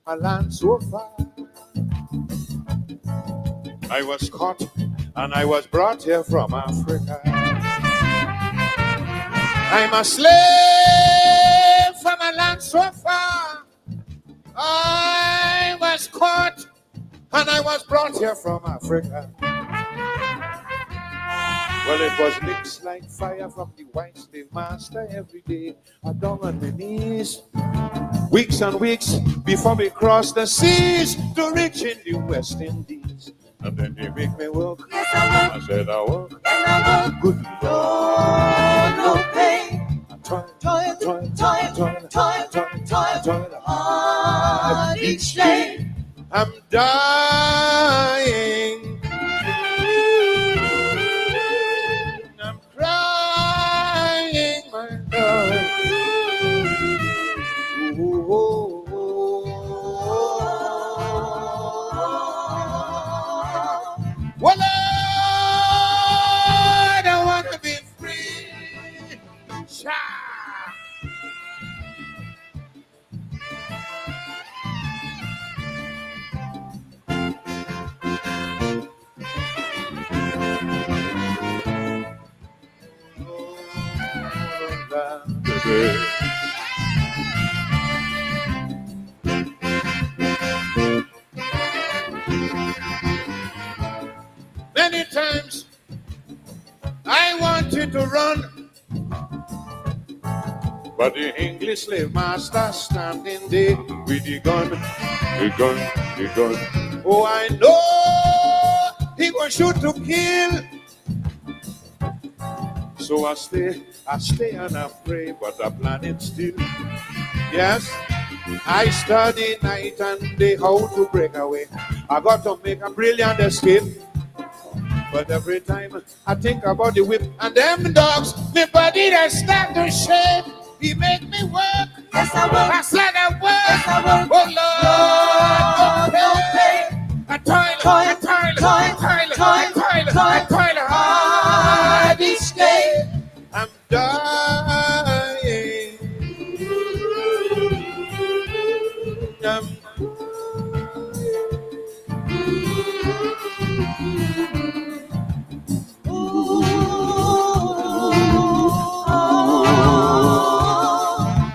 a land so far. I was caught and I was brought here from Africa. I'm a slave from a land so far. I was caught and I was brought here from Africa. Well, it was licks like fire from the white slave master every day. I down on my knees, weeks and weeks before we crossed the seas to reach in the West Indies. And then they make me work. Yes, I work. I said I work. Yes, I work. Good Lord, no pay. I toil, Toil, toil, toil, toil, toil, toil, toil. hard each day. I'm dying. I'm crying, my God. Ooh, oh, well, Lord, I want to be free. Cha. Many times I wanted to run, but the English slave master standing there with the gun, the gun, the gun. Oh, I know he gonna shoot to kill. So I stay and I pray, but I'm planning still. Yes, I study night and day how to break away. I got to make a brilliant escape. But every time I think about the whip and them dogs, my body that start to shake. He make me work. Yes, I work. I said I work. Yes, I work. Oh Lord, Lord, no pay. I toil, Toil, I toil, toil, I toil, toil, I toil, I toil hard each day. I'm dying. I'm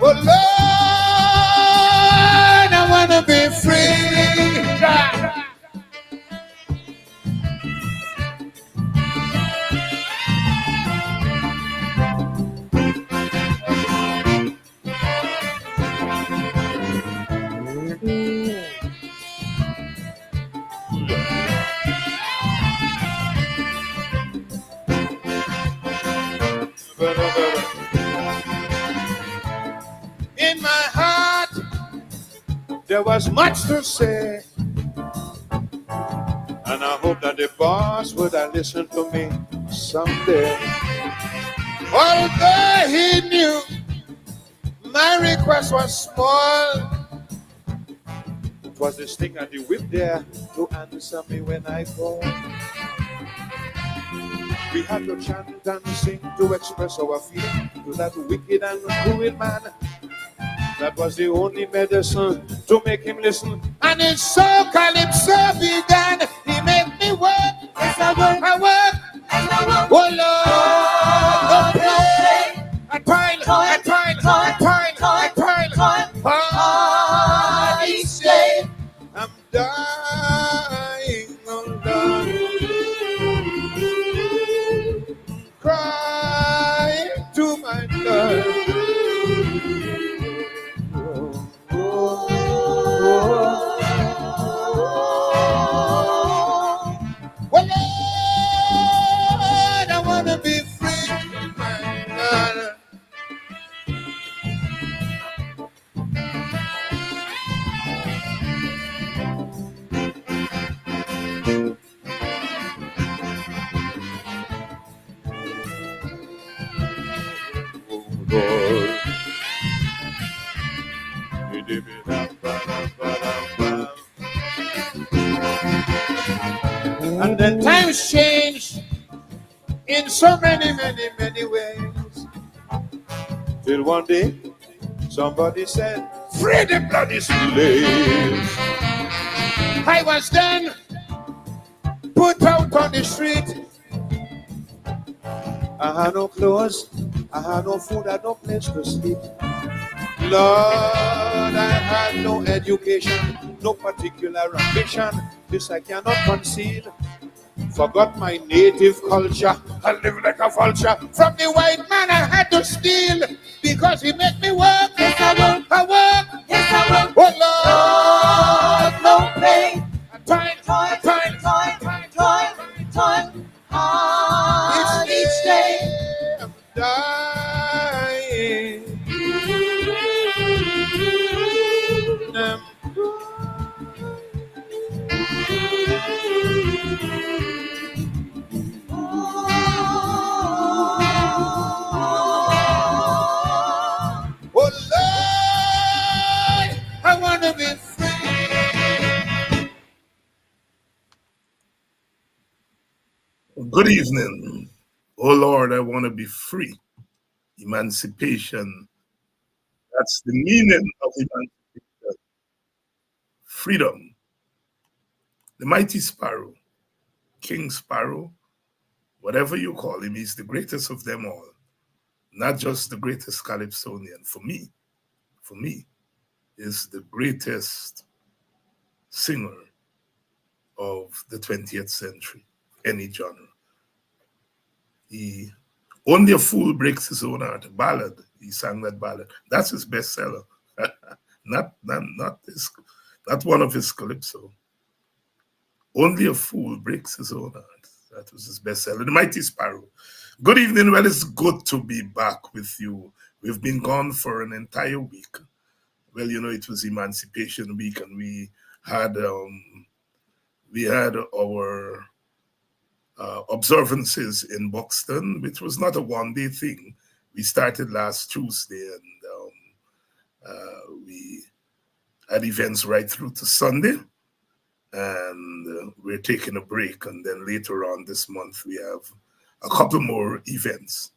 oh Lord, I wanna be free. In my heart, there was much to say, and I hope that the boss would have listened to me someday. Although he knew my request was small, it was the sting and the whip there to answer me when I called. We had to chant and sing to express our feeling to that wicked and cruel man. That was the only medicine to make him listen. And it's so calypso began. He made me work. Yes, I work. I work. Yes, I work. Oh Lord, Lord, no pay. I toil, I toil, I toil, I toil, hard each day. I'm dying, oh Lord. Crying to my God. Well, Lord, I want to be free, my God. And then times change in so many, many, many ways. Till one day, somebody said, free the bloody slaves. I was then put out on the street. I had no clothes, I had no food, I had no place to sleep. Lord, I had no education, no particular ambition. This I cannot conceal. Forgot my native culture. I live like a vulture. From the white man I had to steal because he made me work. Yes, I work. I work. Yes, I work. Oh Lord, No pay. time, Toil, time, toil, toil, toil. Hard each day. I'm dying. Oh Lord, I want to be free. Good evening. Oh Lord, I want to be free. Emancipation. That's the meaning of emancipation. Freedom. The mighty sparrow, King Sparrow, whatever you call him, he's the greatest of them all. Not just the greatest Calypsonian. For me, is the greatest singer of the 20th century, any genre. He Only a Fool Breaks His Own Heart, a ballad. He sang that ballad. That's his bestseller. not one of his calypso. Only a Fool Breaks His Own Heart. That was his bestseller. The Mighty Sparrow. Good evening. Well, it's good to be back with you. We've been gone for an entire week. Well, you know, it was Emancipation Week, and we had our observances in Buxton, which was not a one-day thing. We started last Tuesday, and we had events right through to Sunday, and we're taking a break, and then later on this month we have a couple more events.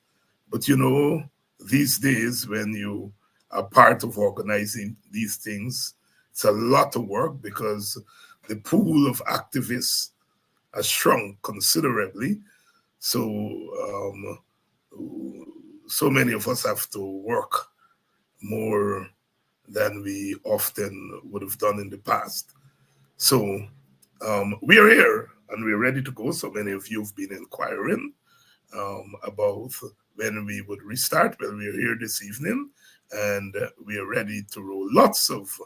But you know, these days when you are part of organizing these things, it's a lot of work because the pool of activists has shrunk considerably. So many of us have to work more than we often would have done in the past. So we are here and we're ready to go. So many of you have been inquiring about when we would restart. Well, we're here this evening and we are ready to roll. Lots of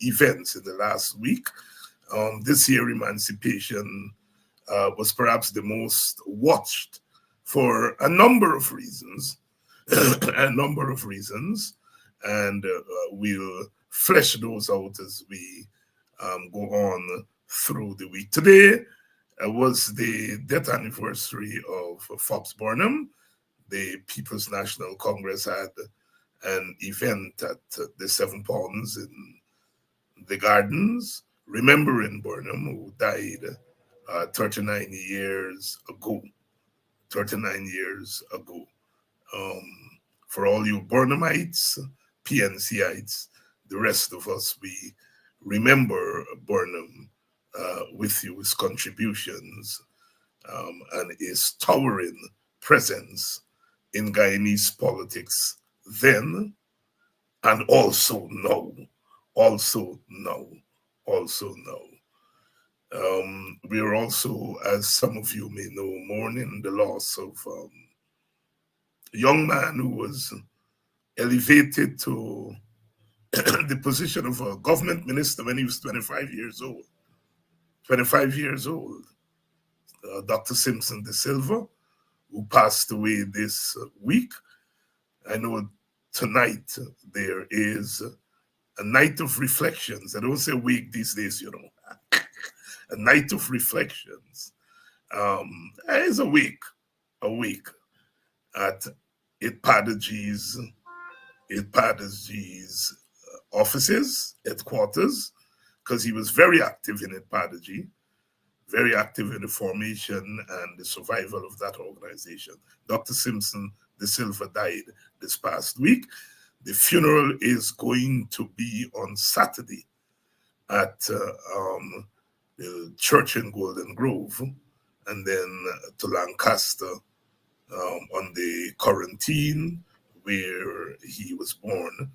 events in the last week. This year, Emancipation was perhaps the most watched for a number of reasons, and we'll flesh those out as we go on through the week. Today was the death anniversary of Fox Burnham. The People's National Congress had an event at the Seven Ponds in the Gardens, remembering Burnham, who died 39 years ago. 39 years ago. For all you Burnhamites, PNCites, the rest of us, we remember Burnham with you, his contributions and his towering presence in Guyanese politics then and also now. We are also, as some of you may know, mourning the loss of a young man who was elevated to the position of a government minister when he was 25 years old. Dr. Simpson De Silva, who passed away this week. I know tonight there is a night of reflections. I don't say week these days, you know. A night of reflections. It's a week at Itpadaji's offices, headquarters, because he was very active in Itpadaji, very active in the formation and the survival of that organization. Dr. Simpson De Silva died this past week. The funeral is going to be on Saturday at the church in Golden Grove, and then to Lancaster on the quarantine where he was born.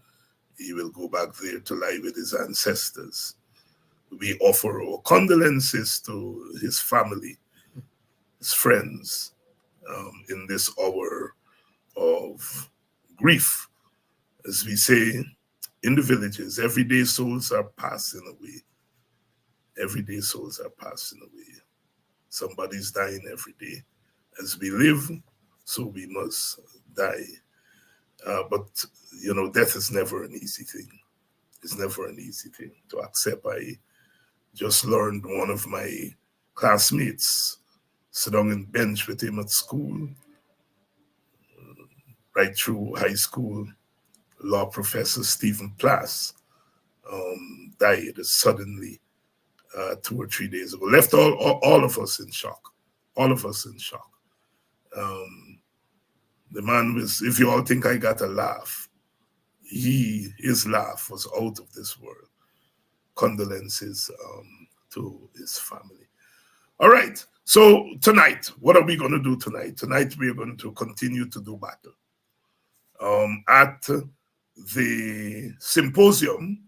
He will go back there to lie with his ancestors. We offer our condolences to his family, his friends, in this hour of grief. As we say in the villages, everyday souls are passing away. Everyday souls are passing away. Somebody's dying every day. As we live, so we must die. But, you know, death is never an easy thing. It's never an easy thing to accept. I just learned one of my classmates sit down in bench with him at school, right through high school, law professor Stephen Plass, died suddenly 2 or 3 days ago. Left all of us in shock. All of us in shock. The man was, if you all think I got a laugh, his laugh was out of this world. Condolences to his family. All right, so tonight, what are we going to do tonight? Tonight we are going to continue to do battle. At the symposium,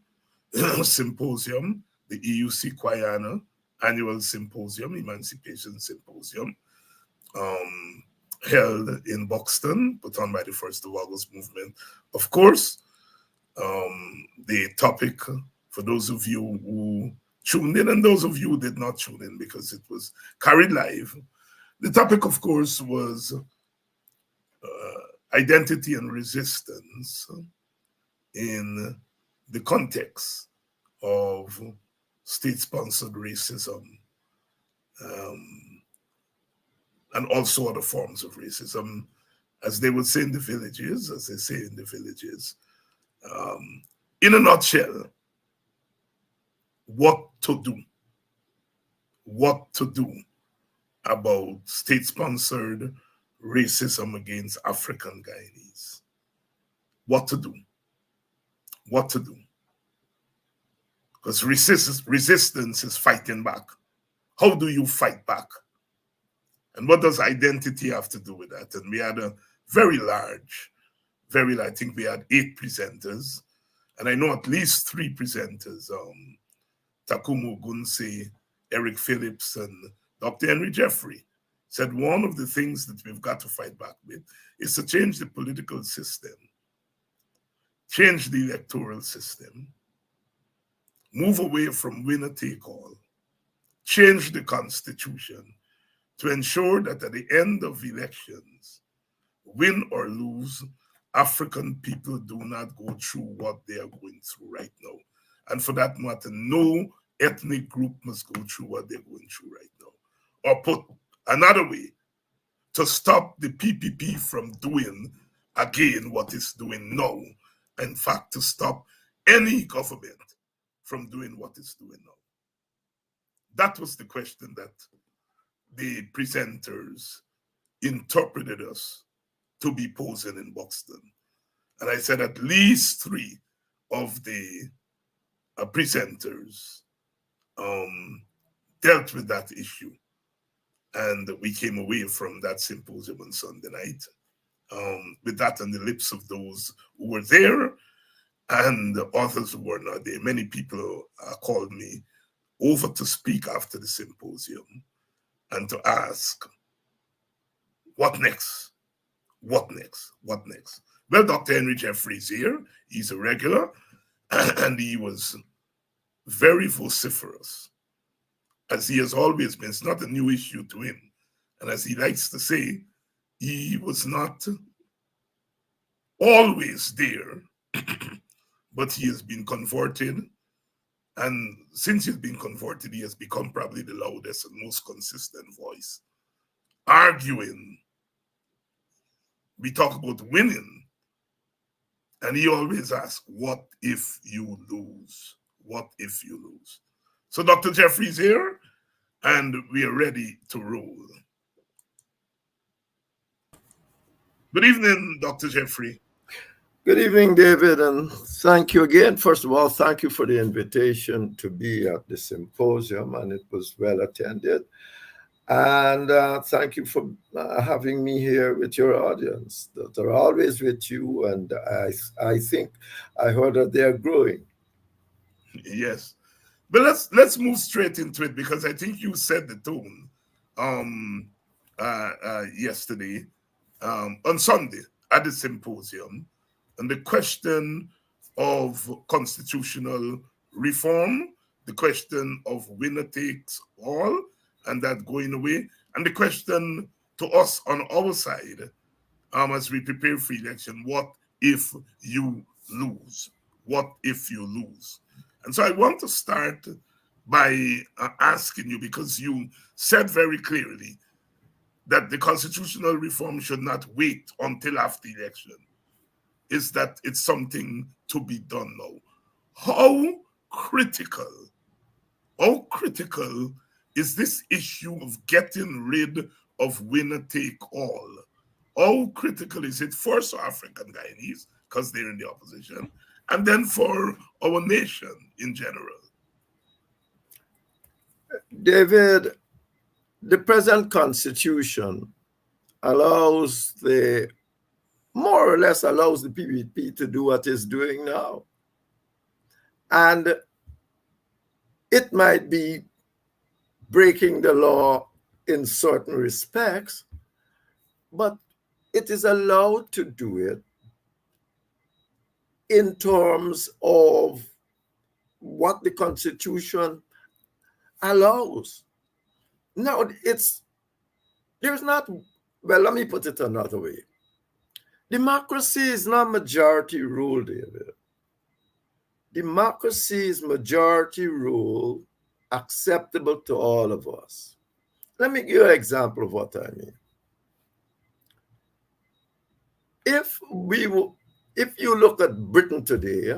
the EUC Kwayana annual symposium, Emancipation Symposium, held in Buxton, put on by the First of August movement. Of course, the topic, for those of you who tuned in and those of you who did not tune in because it was carried live, the topic, of course, was identity and resistance in the context of state-sponsored racism, and also other forms of racism, as they would say in the villages, as they say in the villages. In a nutshell, what to do about state-sponsored racism against African Guyanese. What to do. Because resistance is fighting back. How do you fight back? And what does identity have to do with that? And we had a very large, I think we had 8 presenters, and I know at least 3 presenters, Takumu Gunse, Eric Phillips, and Dr. Henry Jeffrey, said one of the things that we've got to fight back with is to change the political system, change the electoral system, move away from winner-take-all, change the Constitution to ensure that at the end of elections, win or lose, African people do not go through what they are going through right now. And for that matter, no ethnic group must go through what they're going through right now. Or put another way, to stop the PPP from doing again what it's doing now. In fact, to stop any government from doing what it's doing now. That was the question that the presenters interpreted us to be posing in Buxton. And I said at least 3 of the presenters dealt with that issue. And we came away from that symposium on Sunday night with that on the lips of those who were there and the others who were not there. Many people called me over to speak after the symposium and to ask, what next? What next? What next? Well, Dr. Henry Jeffrey is here. He's a regular, and he was very vociferous, as he has always been. It's not a new issue to him. And as he likes to say, he was not always there, but he has been converted. And since he's been converted, he has become probably the loudest and most consistent voice, arguing. We talk about winning, and he always asks, what if you lose? What if you lose? So Dr. Jeffrey's here, and we are ready to roll. Good evening, Dr. Jeffrey. Good evening, David, and thank you again. First of all, thank you for the invitation to be at the symposium, and it was well attended. And thank you for having me here with your audience that are always with you. And I think I heard that they are growing. Yes. But let's move straight into it because I think you set the tone um yesterday on Sunday at the symposium, and the question of constitutional reform, the question of winner takes all and that going away, and the question to us on our side as we prepare for election, what if you lose? What if you lose? And so I want to start by asking you, because you said very clearly that the constitutional reform should not wait until after election, is that it's something to be done now. How critical, how critical is this issue of getting rid of winner take all? How critical is it for South African Guyanese, because they're in the opposition, and then for our nation in general? David, the present constitution allows more or less allows the PPP to do what it's doing now. And it might be breaking the law in certain respects, but it is allowed to do it in terms of what the Constitution allows. No, there's not, well, let me put it another way. Democracy is not majority rule, David. Democracy is majority rule acceptable to all of us. Let me give you an example of what I mean. If you look at Britain today,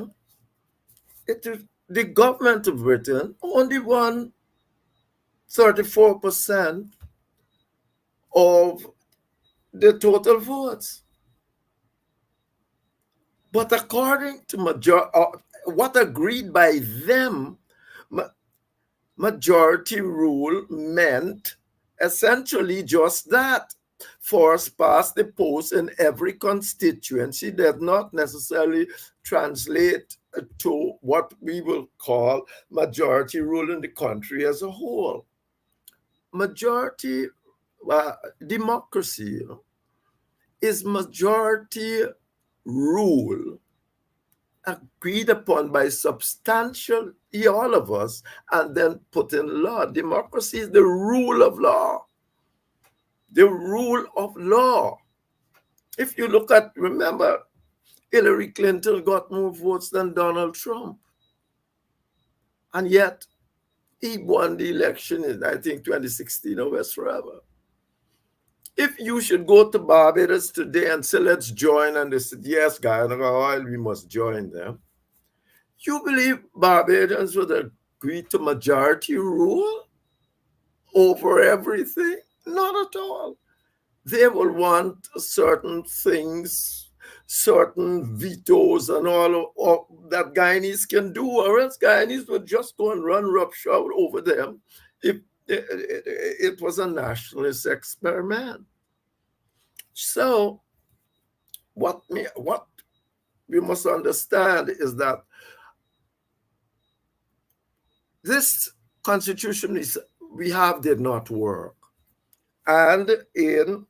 the government of Britain only won 34% of the total votes. But according to what agreed by them, majority rule meant essentially just that. First past the post in every constituency does not necessarily translate to what we will call majority rule in the country as a whole. Majority democracy is majority rule agreed upon by substantially all of us and then put in law. Democracy is the rule of law. The rule of law. If you look at, remember, Hillary Clinton got more votes than Donald Trump. And yet, he won the election in, I think, 2016 or whatsoever. If you should go to Barbados today and say, let's join, and they said, yes, guys, we must join them, you believe Barbadians would agree to majority rule over everything? Not at all. They will want certain things, certain vetoes and all that Guyanese can do, or else Guyanese would just go and run roughshod over them if it was a nationalist experiment. So what we must understand is that this constitution we have did not work. And in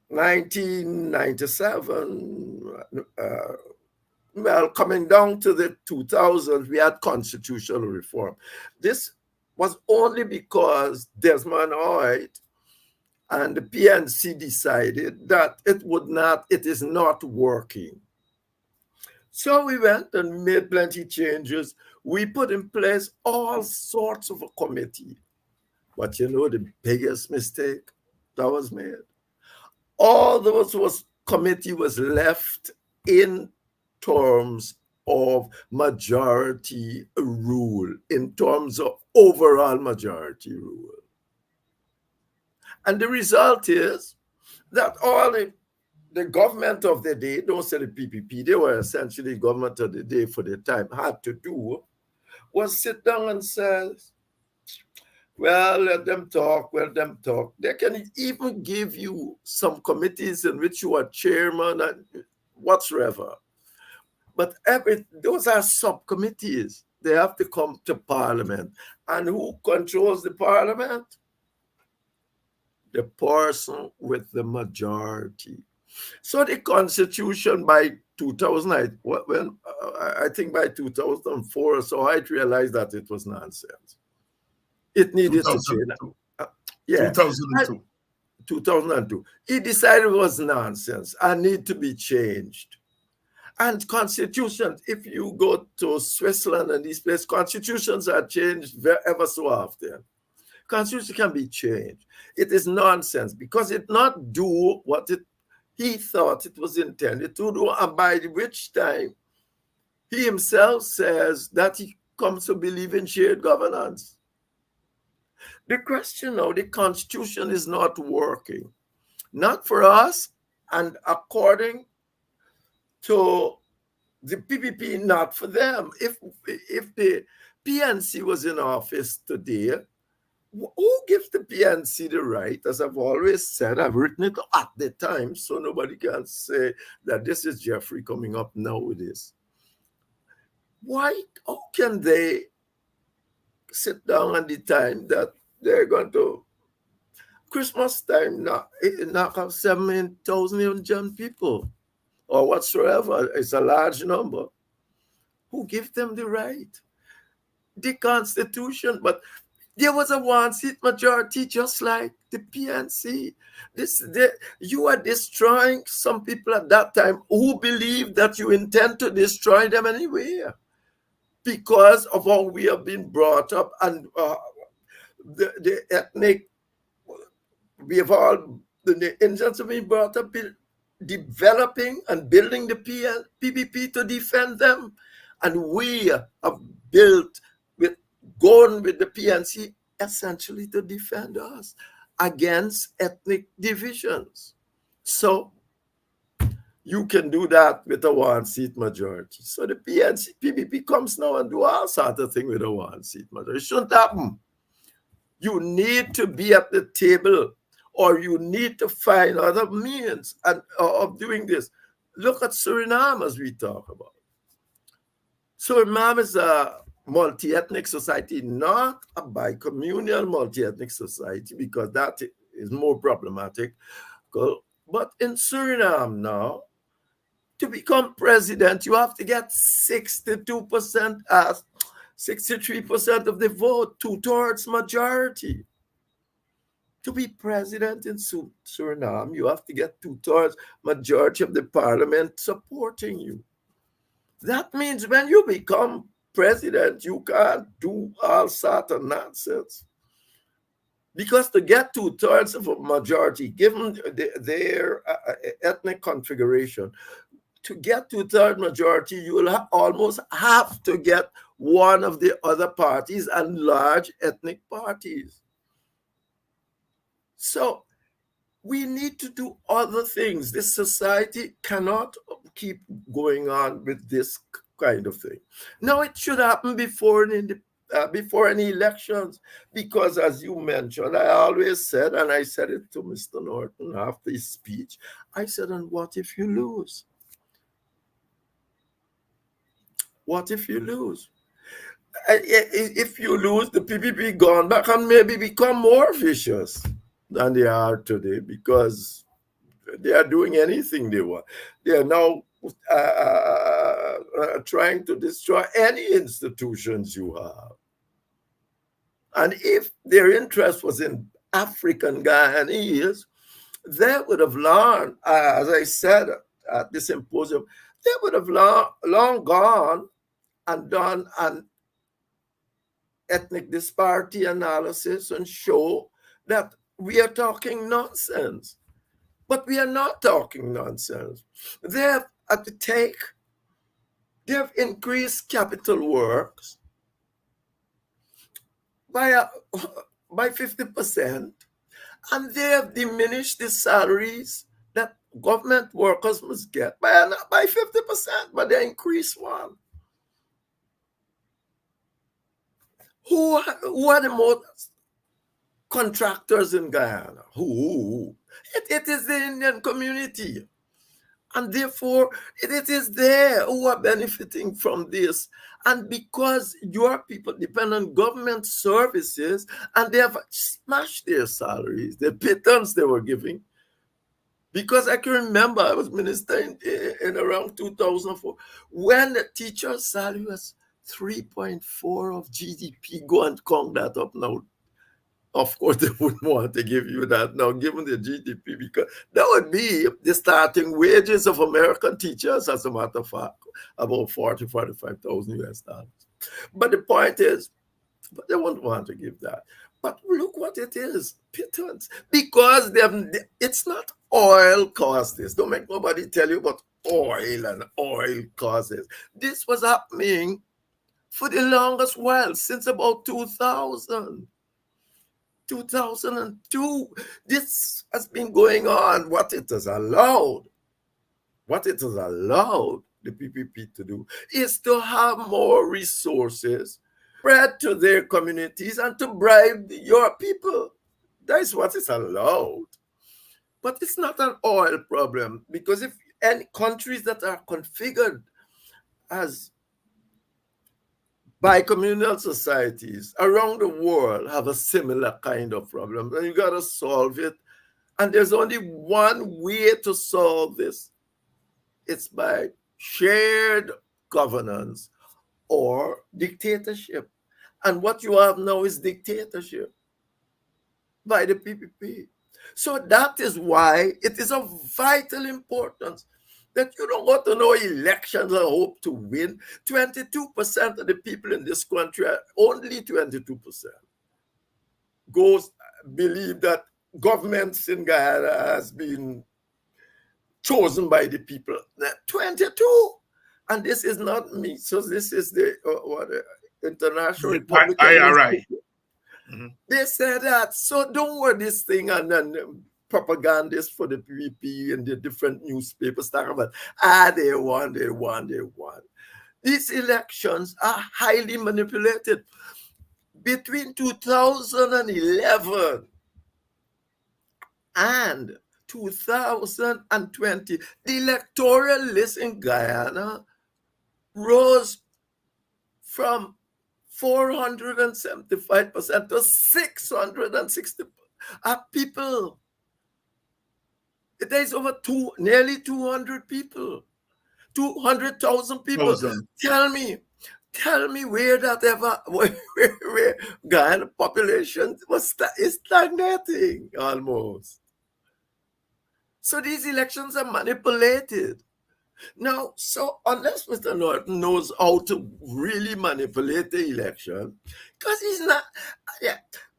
1997, coming down to the 2000s, we had constitutional reform. This was only because Desmond Hoyt and the PNC decided that it is not working. So we went and made plenty changes. We put in place all sorts of a committee. But you know the biggest mistake that was made? All those committee was left in terms of majority rule, in terms of overall majority rule. And the result is that all the the government of the day, don't say the PPP, they were essentially government of the day for the time, had to do was sit down and say, well, let them talk, let them talk. They can even give you some committees in which you are chairman and whatsoever. But those are subcommittees. They have to come to Parliament. And who controls the Parliament? The person with the majority. So the Constitution by 2000, I think by 2004 or so, I realized that it was nonsense. It needed to change. 2002. 2002. He decided it was nonsense and need to be changed. And constitutions, if you go to Switzerland and these places, constitutions are changed ever so often. Constitution can be changed. It is nonsense because it not do what he thought it was intended to do, and by which time he himself says that he comes to believe in shared governance. The question now, the Constitution is not working, not for us, and according to the PPP, not for them. If the PNC was in office today, who gives the PNC the right? As I've always said, I've written it at the time, so nobody can say that this is Jeffrey coming up now with this. Why? How can they sit down at the time that they're going to Christmas time knock out 7,000 young people or whatsoever? It's a large number. Who gives them the right? The Constitution, but there was a one-seat majority, just like the PNC. You are destroying some people at that time who believe that you intend to destroy them anyway because of how we have been brought up and the ethnic. We have all the Indians have been brought up in developing and building the PPP to defend them, and we have built going with the PNC essentially to defend us against ethnic divisions. So you can do that with a one-seat majority. So the PPP comes now and do all sorts of things with a one-seat majority. It shouldn't happen. You need to be at the table, or you need to find other means of doing this. Look at Suriname as we talk about. Suriname is a multi-ethnic society, not a bicommunal multi-ethnic society, because that is more problematic. But in Suriname now, to become president, you have to get 62%, 63% of the vote, 2/3 majority. To be president in Suriname, you have to get 2/3 majority of the parliament supporting you. That means when you become president, you can't do all sorts of nonsense. Because to get 2/3 of a majority, given their ethnic configuration, to get 2/3 majority, you will almost have to get one of the other parties and large ethnic parties. So we need to do other things. This society cannot keep going on with this kind of thing. Now, it should happen before any elections, because as you mentioned, I always said, and I said it to Mr. Norton after his speech, I said, and what if you lose? What if you lose? If you lose, the PPP gone back and maybe become more vicious than they are today, because they are doing anything they want. They are now trying to destroy any institutions you have. And if their interest was in African Guyanese, they would have learned, as I said at the symposium, they would have long gone and done an ethnic disparity analysis and show that we are talking nonsense. But we are not talking nonsense. They have increased capital works by 50%, and they have diminished the salaries that government workers must get by 50%, but they increase one. Who are the most contractors in Guyana? Who? It is the Indian community. And therefore, it is there who are benefiting from this. And because your people depend on government services and they have smashed their salaries, the pittance they were giving. Because I can remember I was ministering in around 2004 when the teacher's salary was 3.4 of GDP. Go and count that up now. Of course, they wouldn't want to give you that now, given the GDP, because that would be the starting wages of American teachers, as a matter of fact, about 45,000 US dollars. But the point is, they won't want to give that. But look what it is, pittance. Because it's not oil caused this. Don't make nobody tell you about oil and oil causes. This was happening for the longest while, since about 2000. 2002, this has been going on. What it has allowed the PPP to do is to have more resources spread to their communities and to bribe your people. That is what is allowed. But it's not an oil problem, because if any countries that are configured as bicommunal societies around the world have a similar kind of problem, and you got to solve it. And there's only one way to solve this. It's by shared governance or dictatorship. And what you have now is dictatorship by the PPP. So that is why it is of vital importance that you don't want to know elections and hope to win. 22% of the people in this country, only 22%, believe that governments in Guyana has been chosen by the people. 22, and this is not me. So this is the International Republican IRI. Mm-hmm. They said that. So don't worry this thing, and then propagandists for the PPP and the different newspapers talk about, they won. These elections are highly manipulated. Between 2011 and 2020, the electoral list in Guyana rose from 475% to 660 people. There is over nearly 200 people, 200,000 people. Tell me where that ever, where Guyana population is stagnating almost. So these elections are manipulated. Now, so unless Mr. Norton knows how to really manipulate the election, because he's not,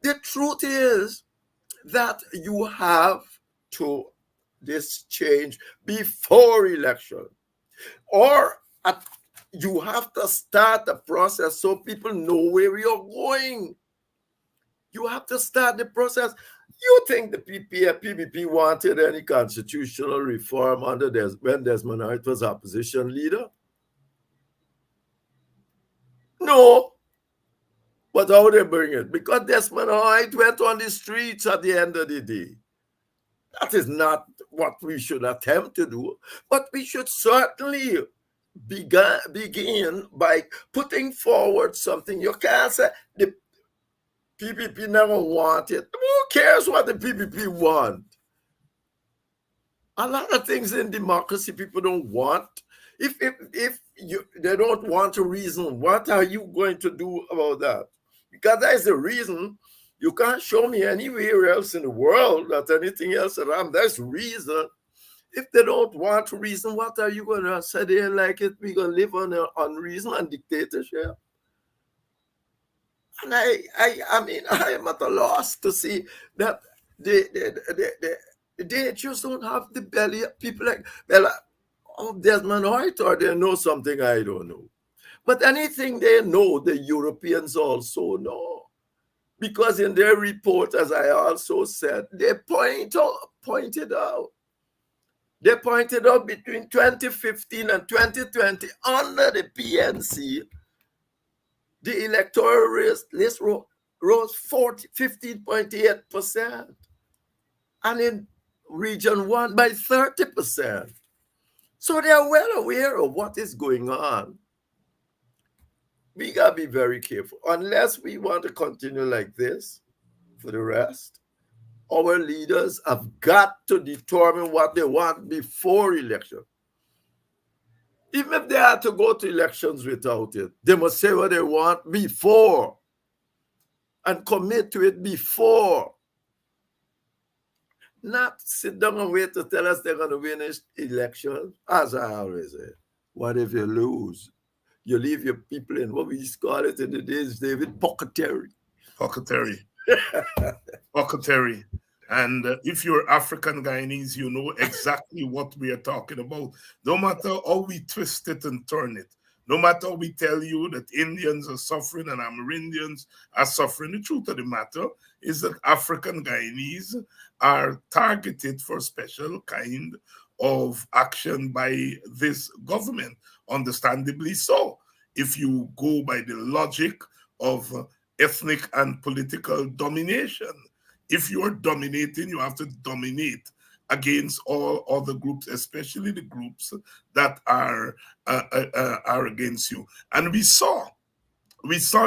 the truth is that you have to this change before election, or you have to start the process so people know where you're going. You have to start the process. You think the PPP wanted any constitutional reform when Desmond Hoyt was opposition leader? No. But how they bring it? Because Desmond Hoyt went on the streets at the end of the day. That is not what we should attempt to do, but we should certainly begin by putting forward something. You can't say the PPP never wanted. Who cares what the PPP want? A lot of things in democracy people don't want. If they don't want to reason, what are you going to do about that? Because that is the reason. You can't show me anywhere else in the world that anything else around. That's reason. If they don't want to reason, what are you going to say there like it? We're going to live on unreason and dictatorship? And I am at a loss to see that they just don't have the belly of people like Desmond Hoyt, or they know something I don't know. But anything they know, the Europeans also know. Because in their report, as I also said, they pointed out They pointed out between 2015 and 2020, under the PNC, the electoral list rose 15.8%. And in Region 1 by 30%. So they are well aware of what is going on. We got to be very careful. Unless we want to continue like this for the rest, our leaders have got to determine what they want before election. Even if they had to go to elections without it, they must say what they want before and commit to it before. Not sit down and wait to tell us they're going to win this election. As I always say, what if you lose? You leave your people in what we call it in the days, David, pocketery. Pocketery. Pocketery. And if you're African Guyanese, you know exactly what we are talking about. No matter how we twist it and turn it, no matter how we tell you that Indians are suffering and Amerindians are suffering, the truth of the matter is that African Guyanese are targeted for special kind of action by this government, understandably so. If you go by the logic of ethnic and political domination, if you're dominating, you have to dominate against all other groups, especially the groups that are against you. And we saw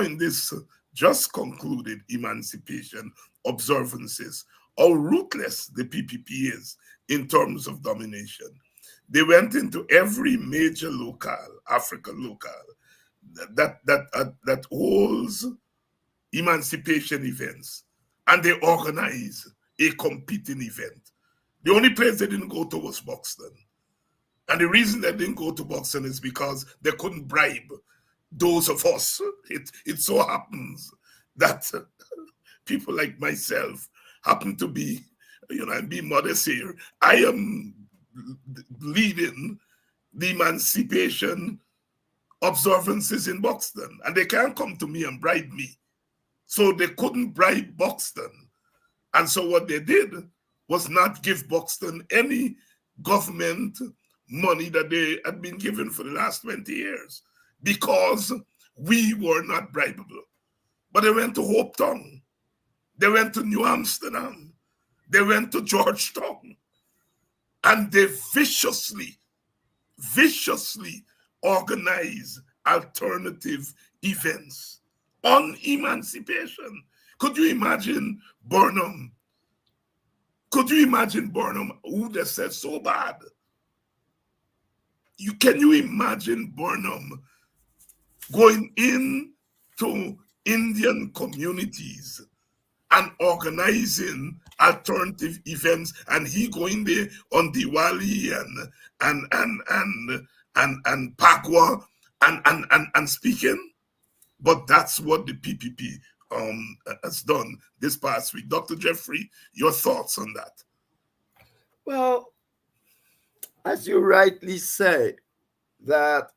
in this just concluded emancipation observances how ruthless the PPP is in terms of domination. They went into every major locale, African locale, that holds emancipation events, and they organize a competing event. The only place they didn't go to was Buxton. And the reason they didn't go to Buxton is because they couldn't bribe those of us. It so happens that people like myself happen to be, and be modest here, I am leading the emancipation observances in Buxton, and they can't come to me and bribe me. So they couldn't bribe Buxton. And so what they did was not give Buxton any government money that they had been given for the last 20 years because we were not bribable. But they went to Hopetown. They went to New Amsterdam. They went to Georgetown. And they viciously organized alternative events on emancipation. Could you imagine Burnham? Could you imagine Burnham, who they said so bad? Can you imagine Burnham going into Indian communities and organizing alternative events, and he going there on Diwali and Pagwa and speaking? But that's what the PPP has done this past week. Dr. Jeffrey, your thoughts on that? Well, as you rightly say, that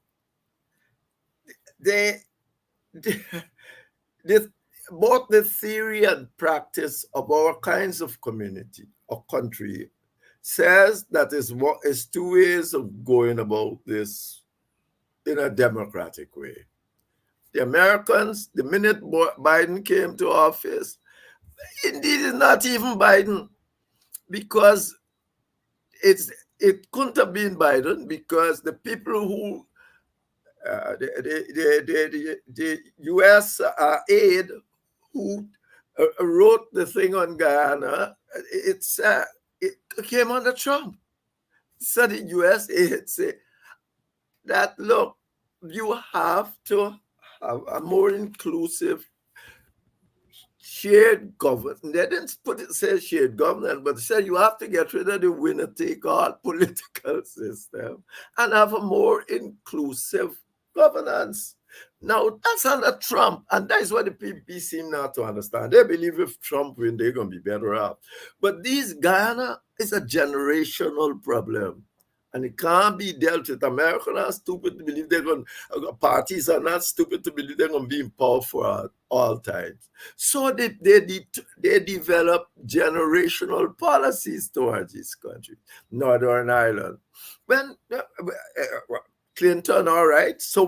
both the theory and practice of our kinds of community or country says that is two ways of going about this in a democratic way. The Americans, the minute Biden came to office, indeed it's not even Biden, because it couldn't have been Biden, because the people who the U.S. aide who wrote the thing on Guyana, it came under Trump. So the U.S. aide said that, look, you have to have a more inclusive shared government. They didn't say shared government, but they said you have to get rid of the winner-take-all political system and have a more inclusive governance. Now, that's under Trump, and that's what the PPP seem not to understand. They believe if Trump wins, they're going to be better off. But Guyana is a generational problem. and it can't be dealt with. Americans are stupid to believe they're going. Parties are not stupid to believe they're going to be in power for all times. So they develop generational policies towards this country, Northern Ireland. When Clinton, all right. So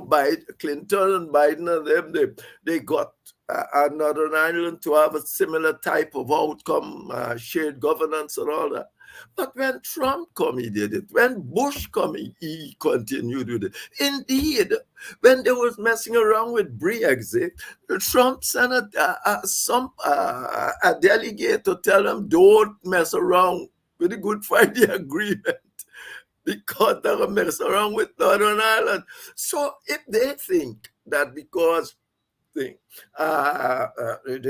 Clinton and Biden and them, they got Northern Ireland to have a similar type of outcome, shared governance and all that. But when Trump come, he did it. When Bush come, he continued with it. Indeed, when they was messing around with Brexit, Trump sent a delegate to tell them, don't mess around with the Good Friday Agreement, because they're going to mess around with Northern Ireland. So if they think that because the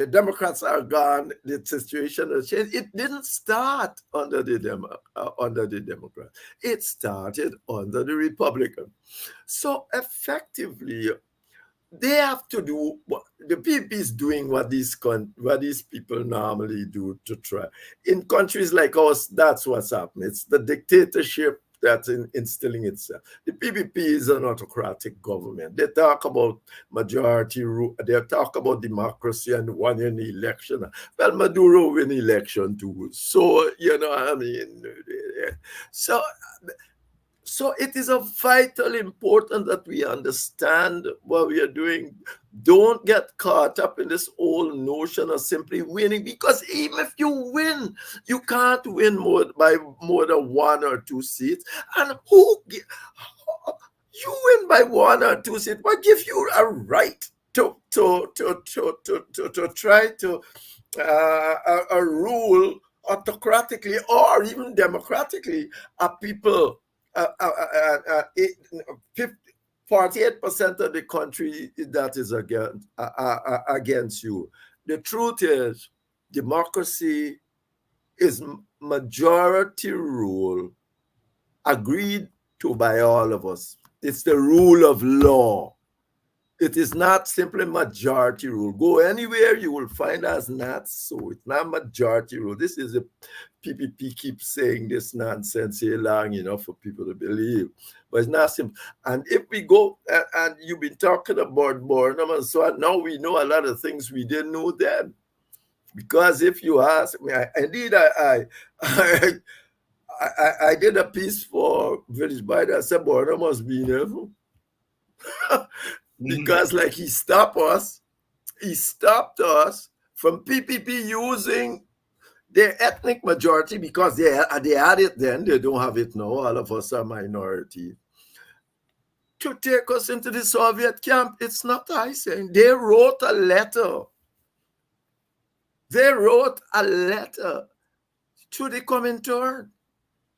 Democrats are gone, the situation has changed. It didn't start under the Democrats. It started under the Republicans. So effectively, they have to do what the PPP is doing, what these people normally do to try. In countries like ours, that's what's happening. It's the dictatorship that's instilling itself. The PPP is an autocratic government. They talk about majority rule. They talk about democracy and one in the election. Well, Maduro win election too. So, I mean, so it is of vital importance that we understand what we are doing. Don't get caught up in this old notion of simply winning, because even if you win, you can't win by more than 1 or 2 seats. And you win by 1 or 2 seats, what gives you a right to try to rule autocratically or even democratically a people? 48% of the country that is against you. The truth is, democracy is majority rule agreed to by all of us. It's the rule of law. It is not simply majority rule. Go anywhere, you will find us not so. It's not majority rule. This is a PPP keeps saying this nonsense here long enough for people to believe. But it's not simple. And if we go, and you've been talking about Burnham and so on, now we know a lot of things we didn't know then. Because if you ask me, indeed, I did a piece for British Biden. I said Burnham must be in heaven. Because like he stopped us from PPP using their ethnic majority, because they had it then, they don't have it now, all of us are minority, to take us into the Soviet camp. It's not I saying. They wrote a letter. They wrote a letter to the Comintern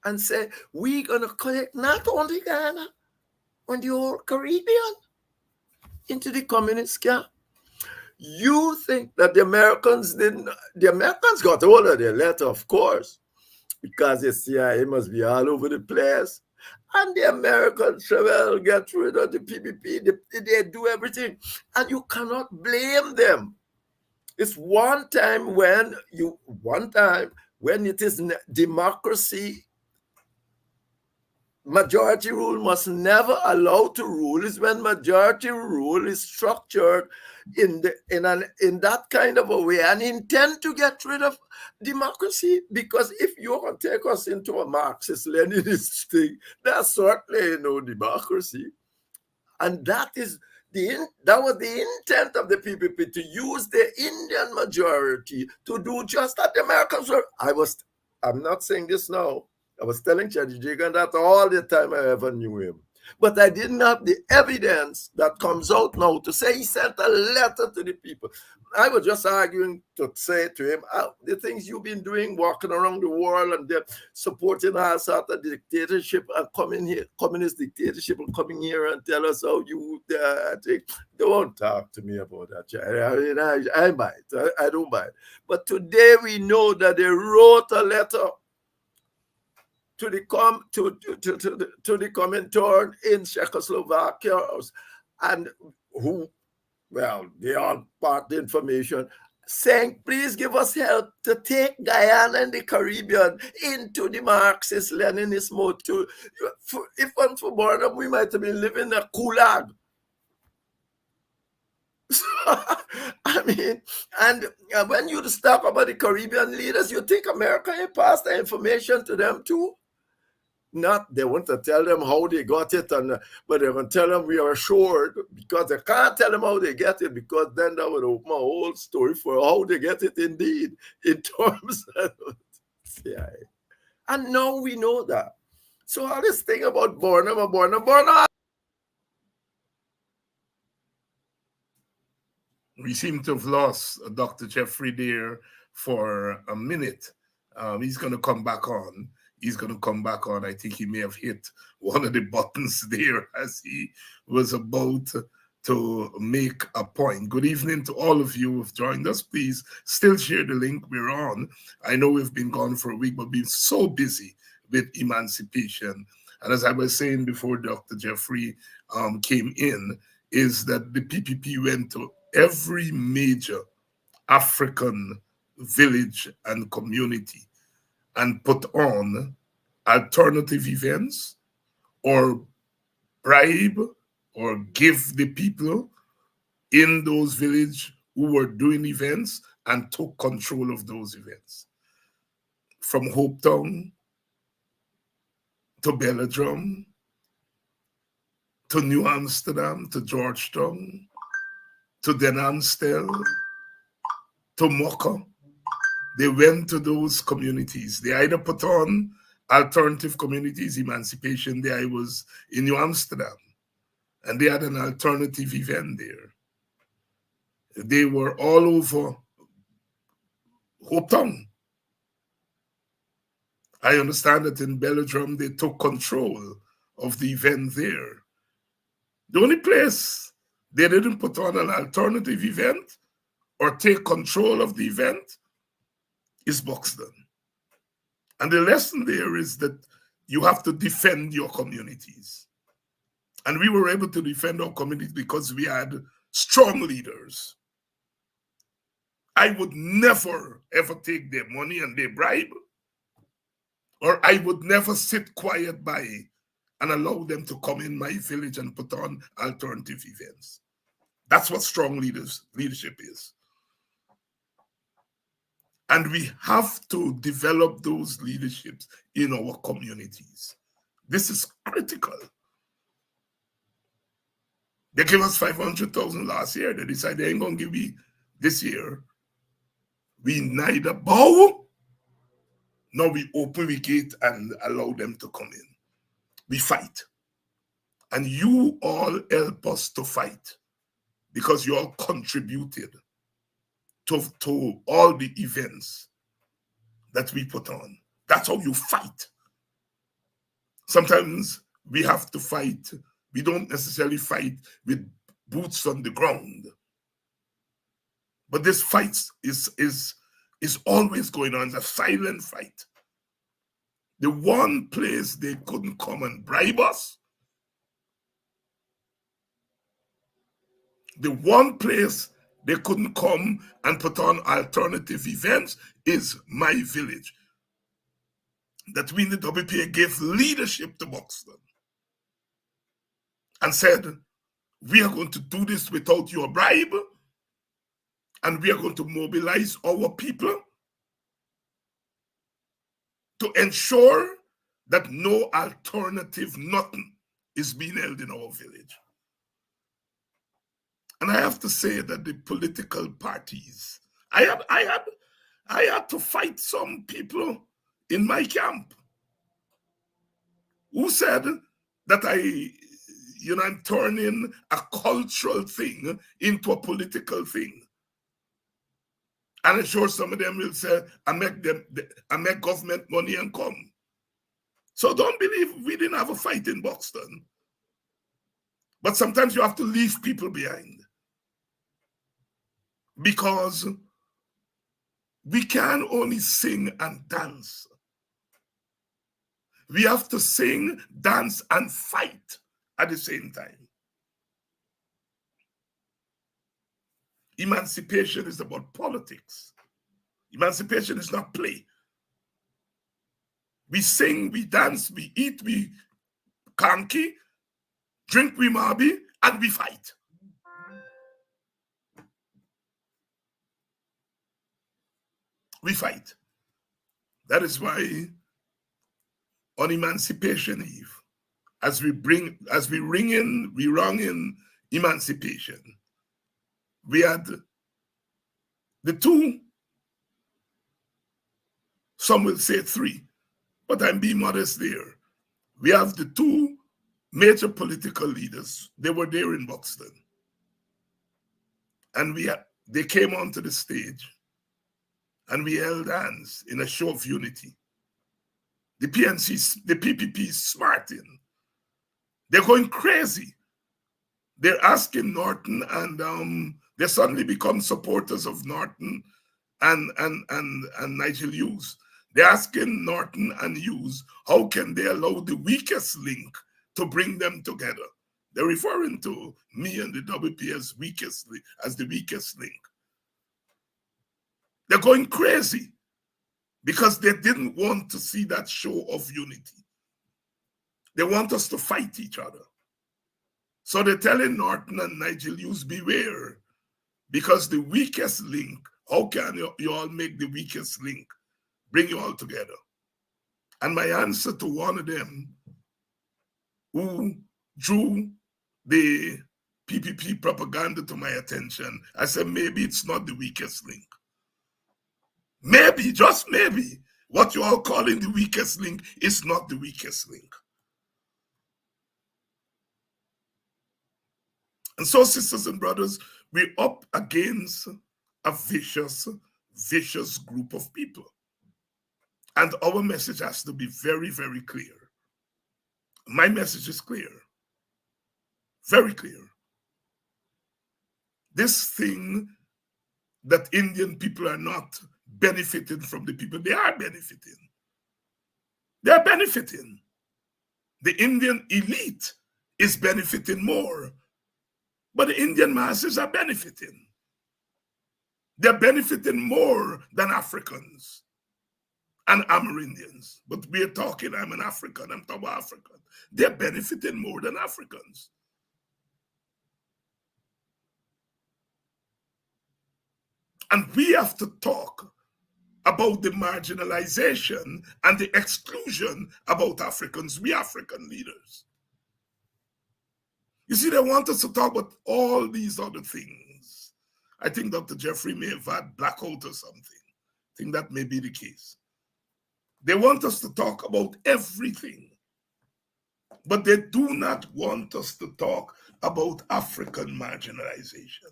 and say, we're going to collect not only Ghana, but the whole Caribbean into the communist camp. You think that the Americans got hold of their letter, of course, because the CIA must be all over the place. And the Americans will get rid of the PPP. They do everything. And you cannot blame them. It's one time when it is democracy, majority rule must never allow to rule, is when majority rule is structured in that kind of a way and intend to get rid of democracy. Because if you want to take us into a Marxist-Leninist thing, that's certainly no democracy. And that was the intent of the PPP, to use the Indian majority to do just that. The Americans were. I'm not saying this now. I was telling Chadijigan that all the time I ever knew him. But I didn't have the evidence that comes out now to say he sent a letter to the people. I was just arguing to say to him, the things you've been doing, walking around the world and supporting all sort of dictatorship and coming here, communist dictatorship, and coming here and tell us how you don't talk to me about that. I buy it. I don't buy it. But today we know that they wrote a letter to the Comintern in Czechoslovakia, and they all part the information, saying, please give us help to take Guyana and the Caribbean into the Marxist-Leninist mode too. If it wasn't for Barnum, we might have been living in a gulag. So, I mean, and when you talk about the Caribbean leaders, you think America ain't passed the information to them too? Not they want to tell them how they got it, but they're going to tell them we are assured, because they can't tell them how they get it, because then that would open a whole story for how they get it indeed in terms of CIA. And now we know that. So all this thing about Barnum, we seem to have lost Dr. Jeffrey there for a minute. He's going to come back on. I think he may have hit one of the buttons there as he was about to make a point. Good evening to all of you who've joined us. Please still share the link we're on. I know we've been gone for a week, but been so busy with emancipation. And as I was saying before Dr. Jeffrey came in, is that the PPP went to every major African village and community and put on alternative events or bribe or give the people in those villages who were doing events and took control of those events. From Hopetown to Belladrum to New Amsterdam to Georgetown to Den Amstel to Mocha, they went to those communities. They either put on alternative communities, Emancipation Day. I was in New Amsterdam, and they had an alternative event there. They were all over Hopetown. I understand that in Belladrum, they took control of the event there. The only place they didn't put on an alternative event or take control of the event is Buxton. And the lesson there is that you have to defend your communities. And we were able to defend our communities because we had strong leaders. I would never, ever take their money and their bribe, or I would never sit quiet by and allow them to come in my village and put on alternative events. That's what strong leadership is. And we have to develop those leaderships in our communities. This is critical. They gave us 500,000 last year. They decided they ain't going to give me this year. We neither bow, nor we open the gate and allow them to come in. We fight. And you all help us to fight because you all contributed to all the events that we put on. That's how you fight. Sometimes we have to fight. We don't necessarily fight with boots on the ground. But this fight is always going on. It's a silent fight. The one place they couldn't come and bribe us, the one place they couldn't come and put on alternative events is my village. That we in the WPA gave leadership to Buxton and said, we are going to do this without your bribe, and we are going to mobilize our people to ensure that no alternative nothing is being held in our village. And I have to say that the political parties, I had to fight some people in my camp who said that I'm turning a cultural thing into a political thing. And I'm sure some of them will say, I make government money and come. So don't believe we didn't have a fight in Buxton. But sometimes you have to leave people behind. Because we can only sing and dance. We have to sing, dance, and fight at the same time. emancipation is about politics. Emancipation is not play. We sing, we dance, we eat, we kanki, drink, we mabi, and we fight. We fight. That is why on Emancipation Eve, as we rung in emancipation, we had the two, some will say three, but I'm being modest there. We have the two major political leaders. They were there in Buxton. And they came onto the stage and we held hands in a show of unity. The PPP is smarting. They're going crazy. They're asking Norton, and they suddenly become supporters of Norton and Nigel Hughes. They're asking Norton and Hughes, how can they allow the weakest link to bring them together? They're referring to me and the WP as the weakest link. They're going crazy because they didn't want to see that show of unity. They want us to fight each other. So they're telling Norton and Nigel Hughes, beware, because the weakest link, how can you all make the weakest link bring you all together? And my answer to one of them who drew the PPP propaganda to my attention, I said, maybe it's not the weakest link. Maybe, just maybe, what you all calling the weakest link is not the weakest link. And so, sisters and brothers, we're up against a vicious group of people. And our message has to be very, very clear. My message is clear. Very clear. This thing that Indian people are not benefiting from the people, they are benefiting. They are benefiting. The Indian elite is benefiting more, but the Indian masses are benefiting. They're benefiting more than Africans and Amerindians. But we're talking, I'm an African, I'm talking about African. They're benefiting more than Africans. And we have to talk about the marginalization and the exclusion about Africans, we African leaders. You see, they want us to talk about all these other things. I think Dr. Jeffrey may have had blackout or something. I think that may be the case. They want us to talk about everything, but they do not want us to talk about African marginalization.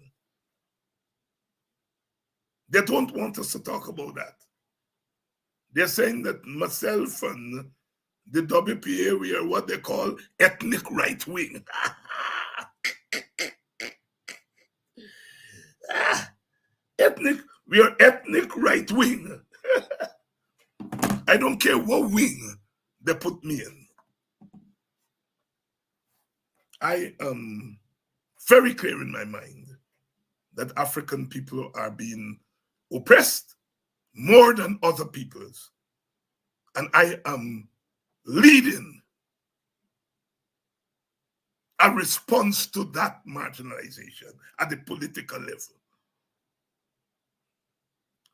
They don't want us to talk about that. They're saying that myself and the WPA, we are what they call ethnic right wing. We are ethnic right wing. I don't care what wing they put me in. I am very clear in my mind that African people are being oppressed more than other peoples. And I am leading a response to that marginalization at the political level.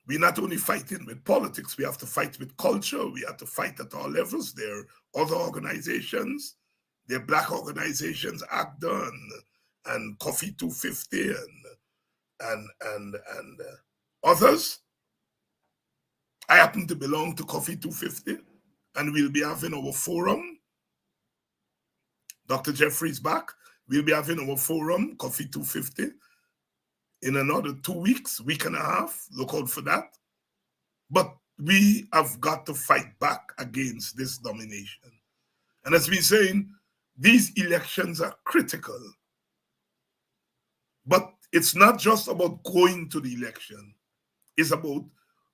We're not only fighting with politics, we have to fight with culture, we have to fight at all levels. There are other organizations, there are Black organizations, ACDA and Coffee 250 and others. I happen to belong to Coffee 250, and we'll be having our forum. Dr. Jeffrey's back. We'll be having our forum, Coffee 250, in another 2 weeks, week and a half. Look out for that. But we have got to fight back against this domination. And as we're saying, these elections are critical. But it's not just about going to the election. It's about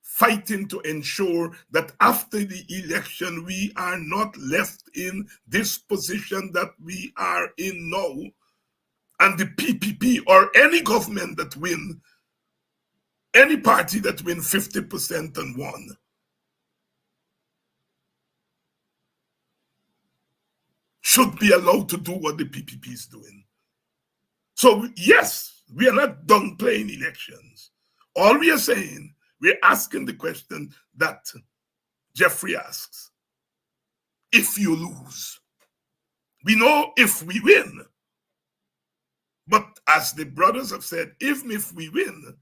fighting to ensure that after the election, we are not left in this position that we are in now. And the PPP or any government that win any party that win 50% and won should be allowed to do what the PPP is doing. So yes, we are not done playing elections. All we are saying, we're asking the question that Jeffrey asks. If you lose, we know if we win. But as the brothers have said, even if we win,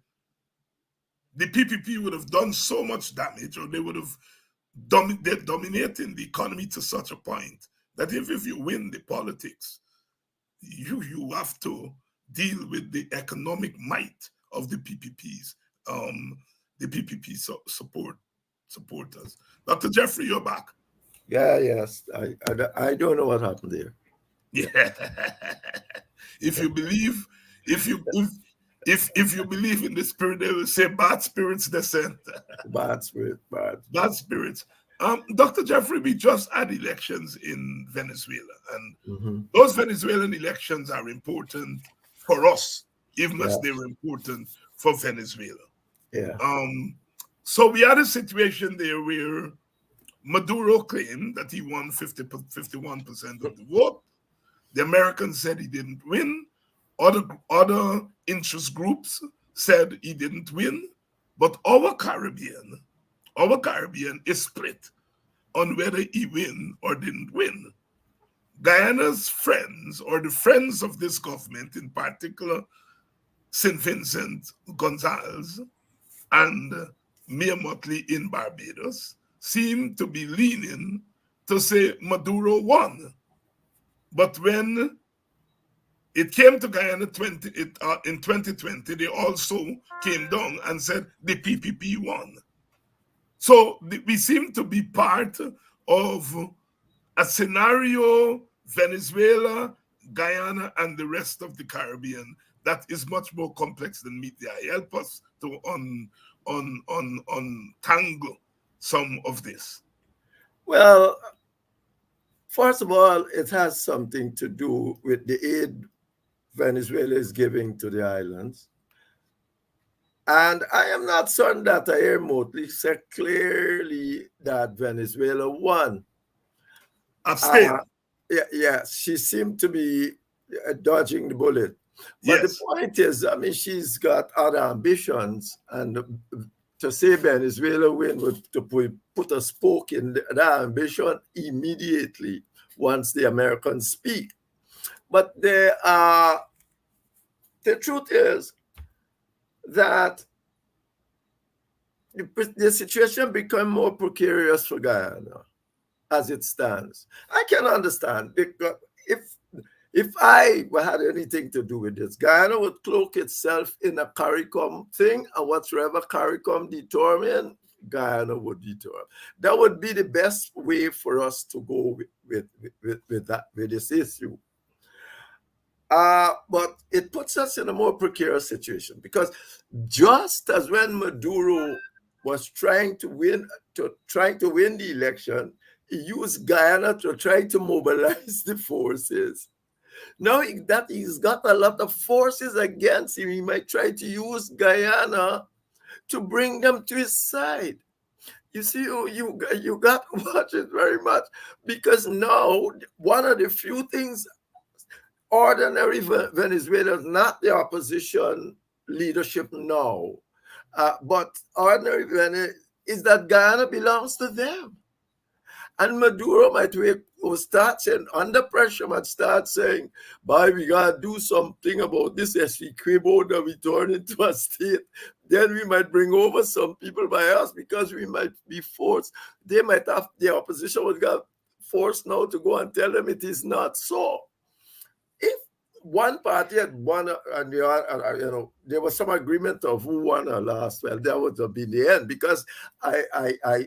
the PPP would have done so much damage, or they would have they're dominating the economy to such a point that if you win the politics, you have to deal with the economic might of the PPPs, the PPP supporters. Dr. Jeffrey, you're back. Yeah, yes. I don't know what happened there. Yeah. If you believe in the spirit, they will say bad spirits descend. Bad spirit, bad spirits. Dr. Jeffrey, we just had elections in Venezuela, and those Venezuelan elections are important for us, even as they were important for Venezuela. Yeah. So we had a situation there where Maduro claimed that he won 51% of the vote. The Americans said he didn't win. Other interest groups said he didn't win. But our Caribbean is split on whether he win or didn't win. Guyana's friends, or the friends of this government, in particular, St. Vincent Gonzalez and Mia Mottley in Barbados, seem to be leaning to say Maduro won. But when it came to Guyana in 2020, they also came down and said the PPP won. So we seem to be part of a scenario, Venezuela, Guyana, and the rest of the Caribbean, that is much more complex than meet the eye. Help us to untangle some of this. Well, first of all, it has something to do with the aid Venezuela is giving to the islands. And I am not certain that I hear Motley said clearly that Venezuela won. Abstain. Yeah, she seemed to be dodging the bullet. But the point is, I mean, she's got other ambitions, and to say Venezuela win would to put a spoke in that ambition immediately once the Americans speak. But the truth is that the situation become more precarious for Guyana as it stands. I can understand, because if I had anything to do with this, Guyana would cloak itself in a CARICOM thing, and whatsoever CARICOM determine, Guyana would determine. That would be the best way for us to go with this issue. But it puts us in a more precarious situation, because just as when Maduro was trying to win the election, he used Guyana to try to mobilize the forces. Now that he's got a lot of forces against him, he might try to use Guyana to bring them to his side. You see, you got to watch it very much, because now one of the few things ordinary Venezuela, not the opposition leadership now, but ordinary Venezuela, is that Guyana belongs to them. And Maduro might start saying, under pressure, might start saying, "Boy, we got to do something about this Essequibo that we turn into a state. Then we might bring over some people by us, because we might be forced." They might have, the opposition would get forced now to go and tell them it is not so. If one party had won, and there was some agreement of who won or lost, well, that would have been the end, because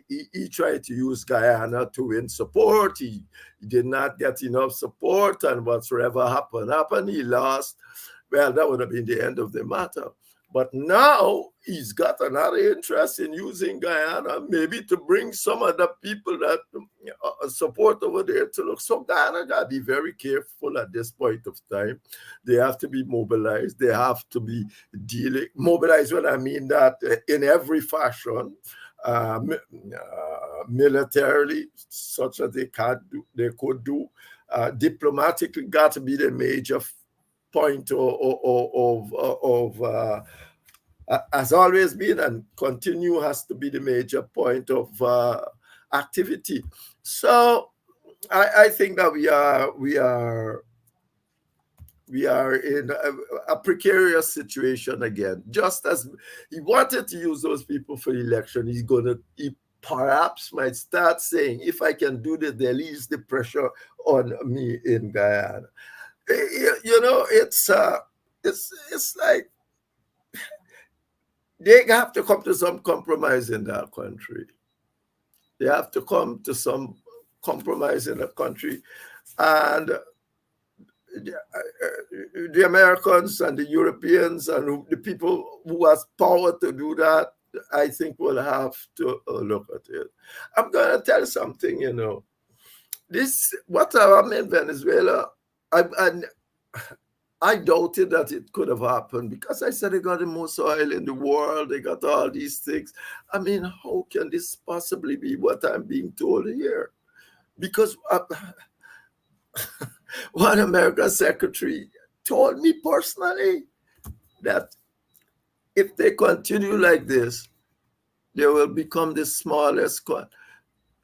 he tried to use Guyana to win support. He did not get enough support, and whatsoever happened, he lost. Well, that would have been the end of the matter. But now he's got another interest in using Guyana, maybe to bring some of the people that support over there to look. So Guyana got to be very careful at this point of time. They have to be mobilized. They have to be mobilized. When I mean that in every fashion, militarily, such as they could do. Diplomatically, got to be the major point of has always been and continue has to be the major point of activity. So I think that we are in a precarious situation again. Just as he wanted to use those people for the election, he perhaps might start saying, if I can do this, they'll ease the pressure on me in Guyana. You know, it's like they have to come to some compromise in that country. They have to come to some compromise in the country. And the Americans and the Europeans and the people who has power to do that, I think will have to look at it. I'm going to tell you something, you know. What happened in Venezuela, I doubted that it could have happened because I said they got the most oil in the world. They got all these things. I mean, how can this possibly be what I'm being told here? Because one American secretary told me personally that if they continue like this, they will become the smallest.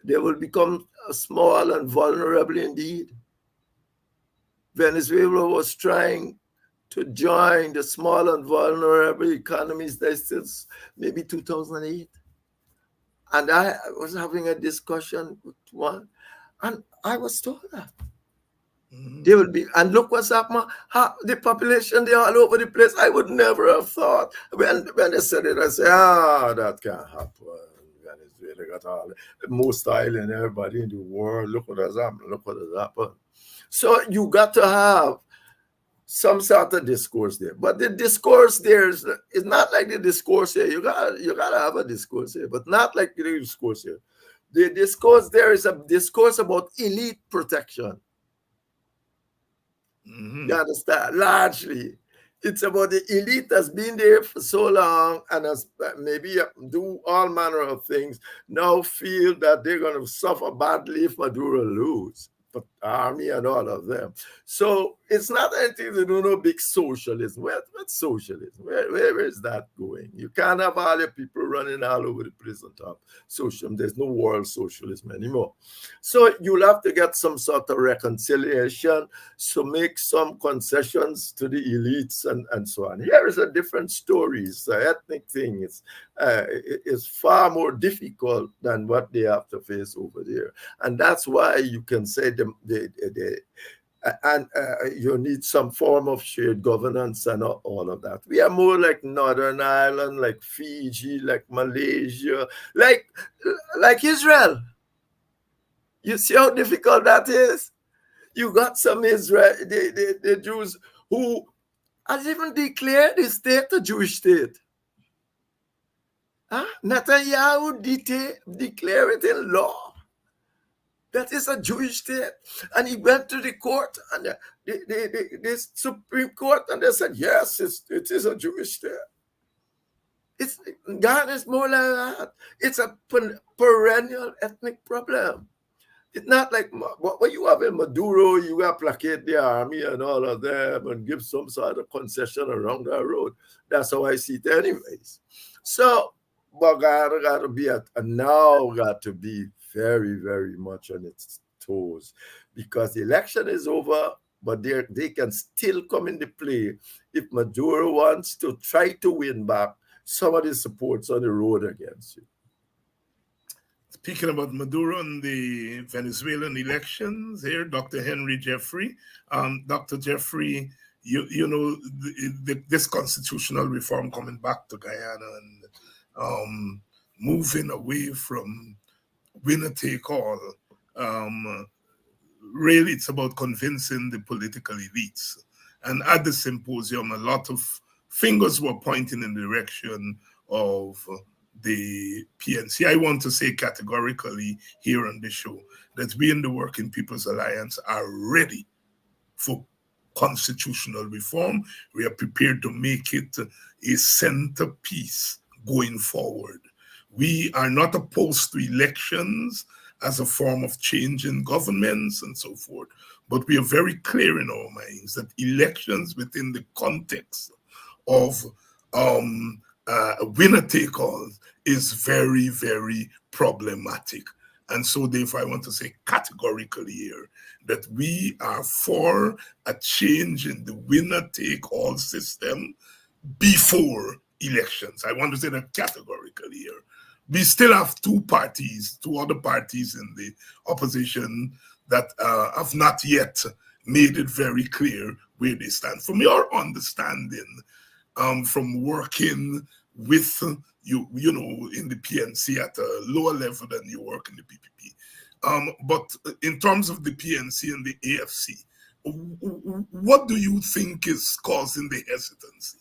They will become small and vulnerable indeed. Venezuela was trying to join the small and vulnerable economies that since maybe 2008. And I was having a discussion with one, and I was told that. They will be, and look what's happening. The population, they're all over the place. I would never have thought. When they said it, I said, that can't happen. Venezuela got all the most oil in everybody in the world. Look what has happened. Look what has happened. So you got to have some sort of discourse there. But the discourse there is not like the discourse here. You gotta have a discourse here, but not like the discourse here. The discourse there is a discourse about elite protection. You understand? Largely, it's about the elite that's been there for so long and has maybe do all manner of things, now feel that they're going to suffer badly if Maduro lose. But army and all of them. So it's not anything to do no big socialism. What's socialism? Where is that going? You can't have all your people running all over the place on top. Socialism. There's no world socialism anymore. So you'll have to get some sort of reconciliation, so make some concessions to the elites and so on. Here is a different story. It's an ethnic thing. It's far more difficult than what they have to face over there. And that's why you can say you need some form of shared governance and all of that. We are more like Northern Ireland, like Fiji, like Malaysia, like Israel. You see how difficult that is? You got some Israel, the Jews who has even declared the state a Jewish state. Netanyahu declared it in law. That is a Jewish state. And he went to the court, and the Supreme Court, and they said, yes, it is a Jewish state. Ghana is more like that. It's a perennial ethnic problem. It's not like what you have in Maduro, you got placate the army and all of them and give some sort of concession around that road. That's how I see it anyways. So, but Ghana got to be very, very much on its toes, because the election is over, but they can still come into play if Maduro wants to try to win back some of the supports on the road against you. Speaking about Maduro and the Venezuelan elections here, Dr. Henry Jeffrey. Dr. Jeffrey, you know, this constitutional reform coming back to Guyana and moving away from winner take all. Really, it's about convincing the political elites. And at the symposium, a lot of fingers were pointing in the direction of the PNC. I want to say categorically here on this show that we in the Working People's Alliance are ready for constitutional reform. We are prepared to make it a centerpiece going forward. We are not opposed to elections as a form of change in governments and so forth, but we are very clear in our minds that elections within the context of winner-take-all is very, very problematic. And so therefore I want to say categorically here that we are for a change in the winner-take-all system before elections. I want to say that categorically here. We still have two other parties in the opposition that have not yet made it very clear where they stand. From your understanding, from working with you know, in the PNC at a lower level than you work in the PPP, but in terms of the PNC and the AFC, what do you think is causing the hesitancy?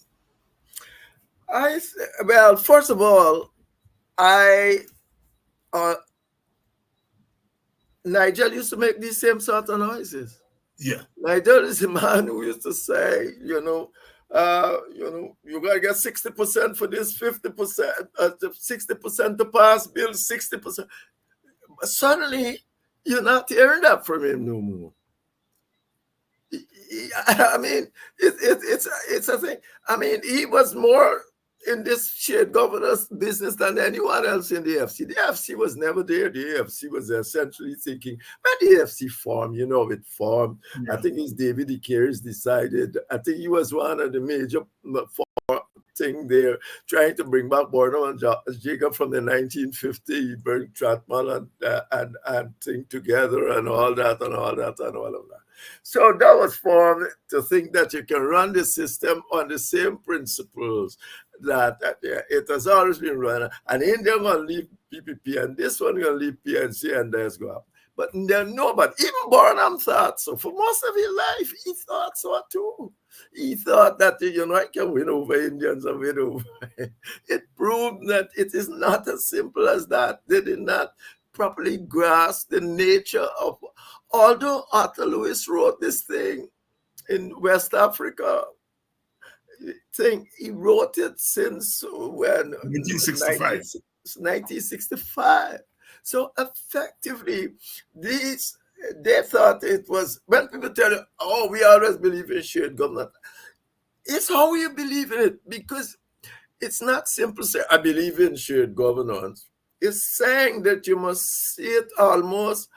Well, first of all, Nigel used to make these same sort of noises. Yeah. Nigel is a man who used to say, you gotta get 60% for this, 50%, 60% to pass, bill 60%. Suddenly, you're not hearing that from him no more. I mean, it's a thing. I mean, he was more in this shared governance business than anyone else in the AFC. The AFC was never there. The AFC was essentially thinking, when the AFC formed, it formed. Yeah. I think it's David Icaris decided. I think he was one of the major thing there, trying to bring back Burnham and Jacob from the 1950s, bring Stratman and thing together and all that and all that and all of that. So that was formed to think that you can run the system on the same principles that it has always been run. And India going to leave PPP and this one going to leave PNC and there's go up. But then nobody, even Burnham thought so. For most of his life, he thought so too. He thought that, I can win over Indians and win over. It proved that it is not as simple as that. They did not properly grasp the nature of, although Arthur Lewis wrote this thing in West Africa, he wrote it since when? 1965. 1965. So effectively, they thought it was, when people tell you, oh, we always believe in shared government, it's how you believe in it, because it's not simple to say, I believe in shared governance. It's saying that you must see it almost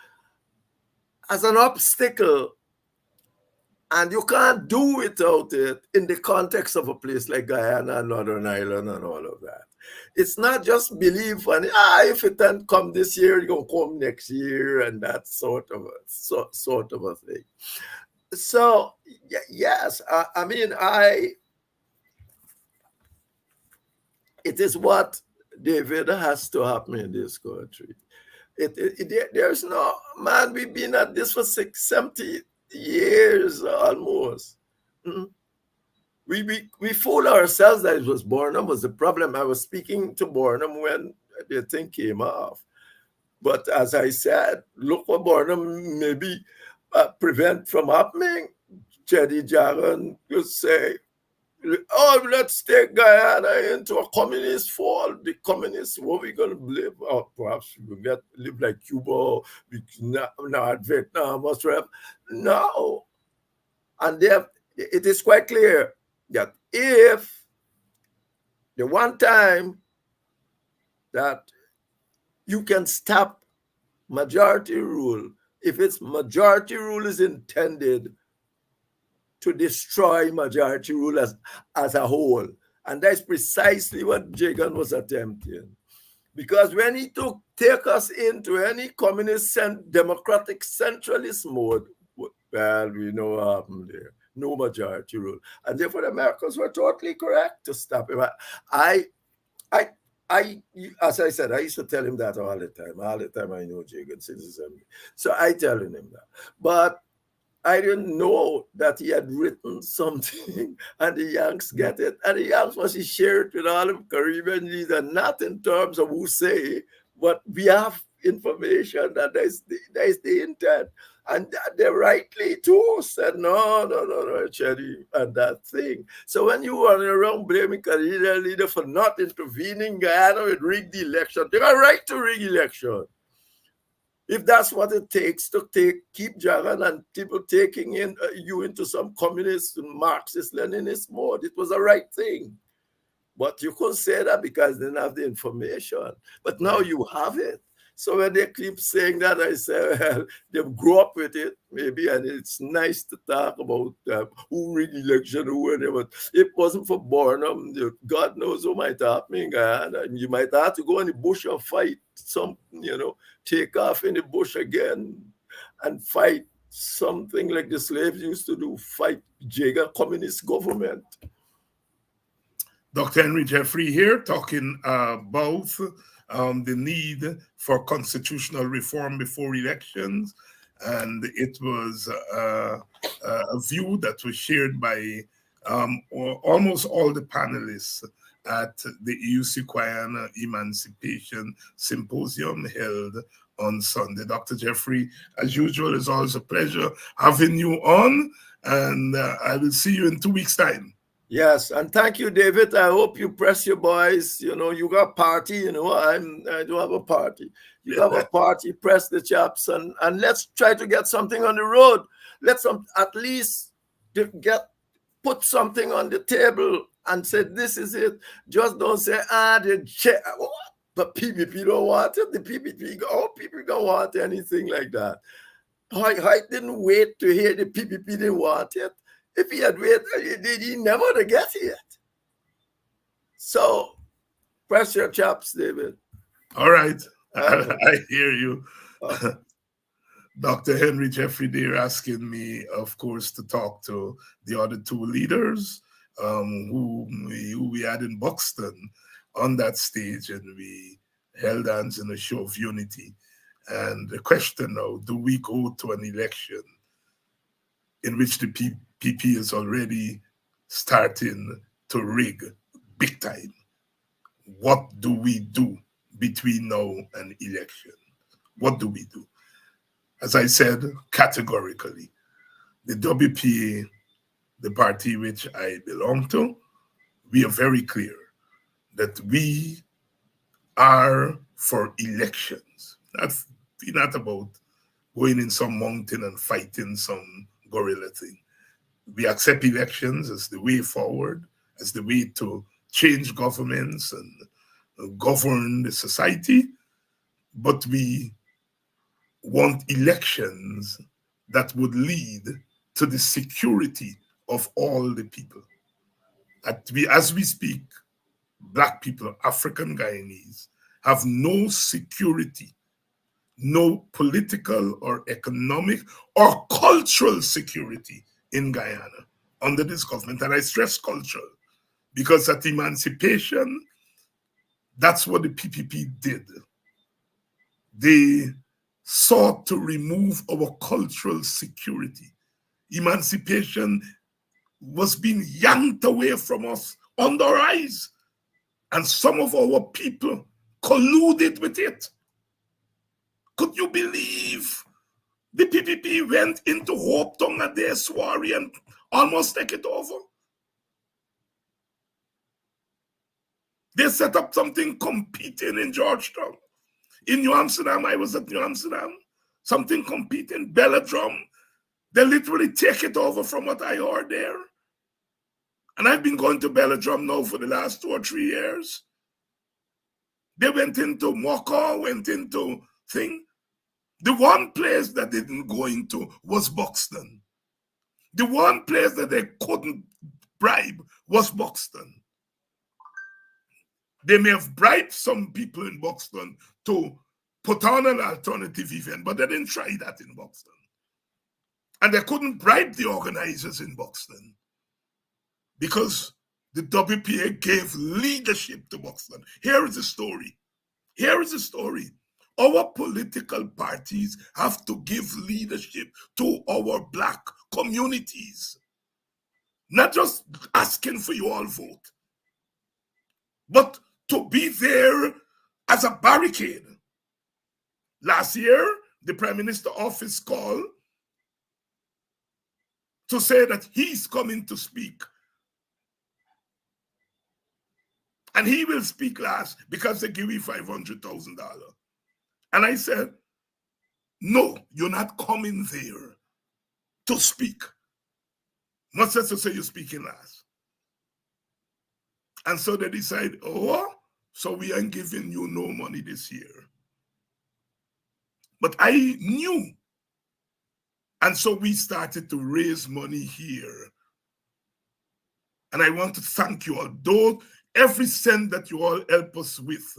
as an obstacle, and you can't do without it in the context of a place like Guyana, Northern Ireland, and all of that. It's not just belief and if it doesn't come this year, it's gonna come next year, and that sort of a thing. So yes, it is what David has to happen in this country. There's no, man, we've been at this for 70 years almost. Mm-hmm. We fooled ourselves that it was Burnham was the problem. I was speaking to Burnham when the thing came off. But as I said, look what Burnham maybe prevent from happening. Jeddy Jagan would say, oh, let's take Guyana into a communist fall. The communists, what we going to live? Or perhaps we will live like Cuba, not Vietnam, Australia. No. And it is quite clear that if the one time that you can stop majority rule, if its majority rule is intended to destroy majority rule as a whole. And that's precisely what Jagan was attempting. Because when he take us into any communist democratic centralist mode, well, we know what happened there. No majority rule. And therefore the Americans were totally correct to stop him. As I said, I used to tell him that all the time. All the time I know Jagan citizen. So I telling him that. But I didn't know that he had written something and the Yanks get it. And the Yanks must share it with all of Caribbean leaders, not in terms of who say, but we have information that there's the intent. And they rightly too said, no, Cherry, and that thing. So when you run around blaming Caribbean leader for not intervening, Guyana would rig the election. They got a right to rig election. If that's what it takes to keep Jagan and people taking you into some communist, Marxist, Leninist mode, it was the right thing. But you couldn't say that because they didn't have the information. But now you have it. So when they keep saying that, I say, well, they've grown up with it, maybe, and it's nice to talk about who rigged election, who whatever. If it wasn't for Barnum, God knows what might happen. And you might have to go in the bush and fight some, take off in the bush again and fight something like the slaves used to do, fight Jagan communist government. Dr. Henry Jeffrey here, talking about the need for constitutional reform before elections. And it was a view that was shared by almost all the panelists at the EUC Guyana Emancipation Symposium held on Sunday. Dr. Jeffrey, as usual, it's always a pleasure having you on, and I will see you in 2 weeks' time. Yes, and thank you, David. I hope you press your boys. You got party, I do have a party. You have a party, press the chaps, and let's try to get something on the road. Let's at least put something on the table and say, this is it. Just don't say, the PPP don't want it. The PPP don't want anything like that. I didn't wait to hear the PPP didn't want it. If he had waited, he never would have get it. So, press your chops, David. All right. I hear you. Dr. Henry Jeffrey there asking me, of course, to talk to the other two leaders who we had in Buxton on that stage, and we held hands in a show of unity. And the question now, do we go to an election in which the PP is already starting to rig big time? What do we do between now and election? What do we do? As I said, categorically, the WPA, the party which I belong to, we are very clear that we are for elections. That's not about going in some mountain and fighting some gorilla thing. We accept elections as the way forward, as the way to change governments and govern the society, but we want elections that would lead to the security of all the people. As we speak, Black people, African Guyanese, have no security, no political or economic or cultural security in Guyana under this government. And I stress cultural because at emancipation, that's what the PPP did. They sought to remove our cultural security. Emancipation was being yanked away from us under our eyes. And some of our people colluded with it. Could you believe the PPP went into Hope Tongue at their soiree and almost take it over? They set up something competing in Georgetown. In New Amsterdam, I was at New Amsterdam, something competing, Belladrum. They literally take it over from what I heard there. And I've been going to Belladrum now for the last 2 or 3 years. They went into Mocha, went into thing. The one place that they didn't go into was Buxton. The one place that they couldn't bribe was Buxton. They may have bribed some people in Buxton to put on an alternative event, but they didn't try that in Buxton. And they couldn't bribe the organizers in Buxton because the WPA gave leadership to Buxton. Here is the story. Here is the story. our political parties have to give leadership to our Black communities. Not just asking for you all vote, but to be there as a barricade. Last year, the Prime Minister office called to say that he's coming to speak. And he will speak last because they give you $500,000. And I said, no, you're not coming there to speak. Much sense to say you're speaking last. And so they decide, oh, so we ain't giving you no money this year. But I knew. And so we started to raise money here. And I want to thank you all. Though every cent that you all help us with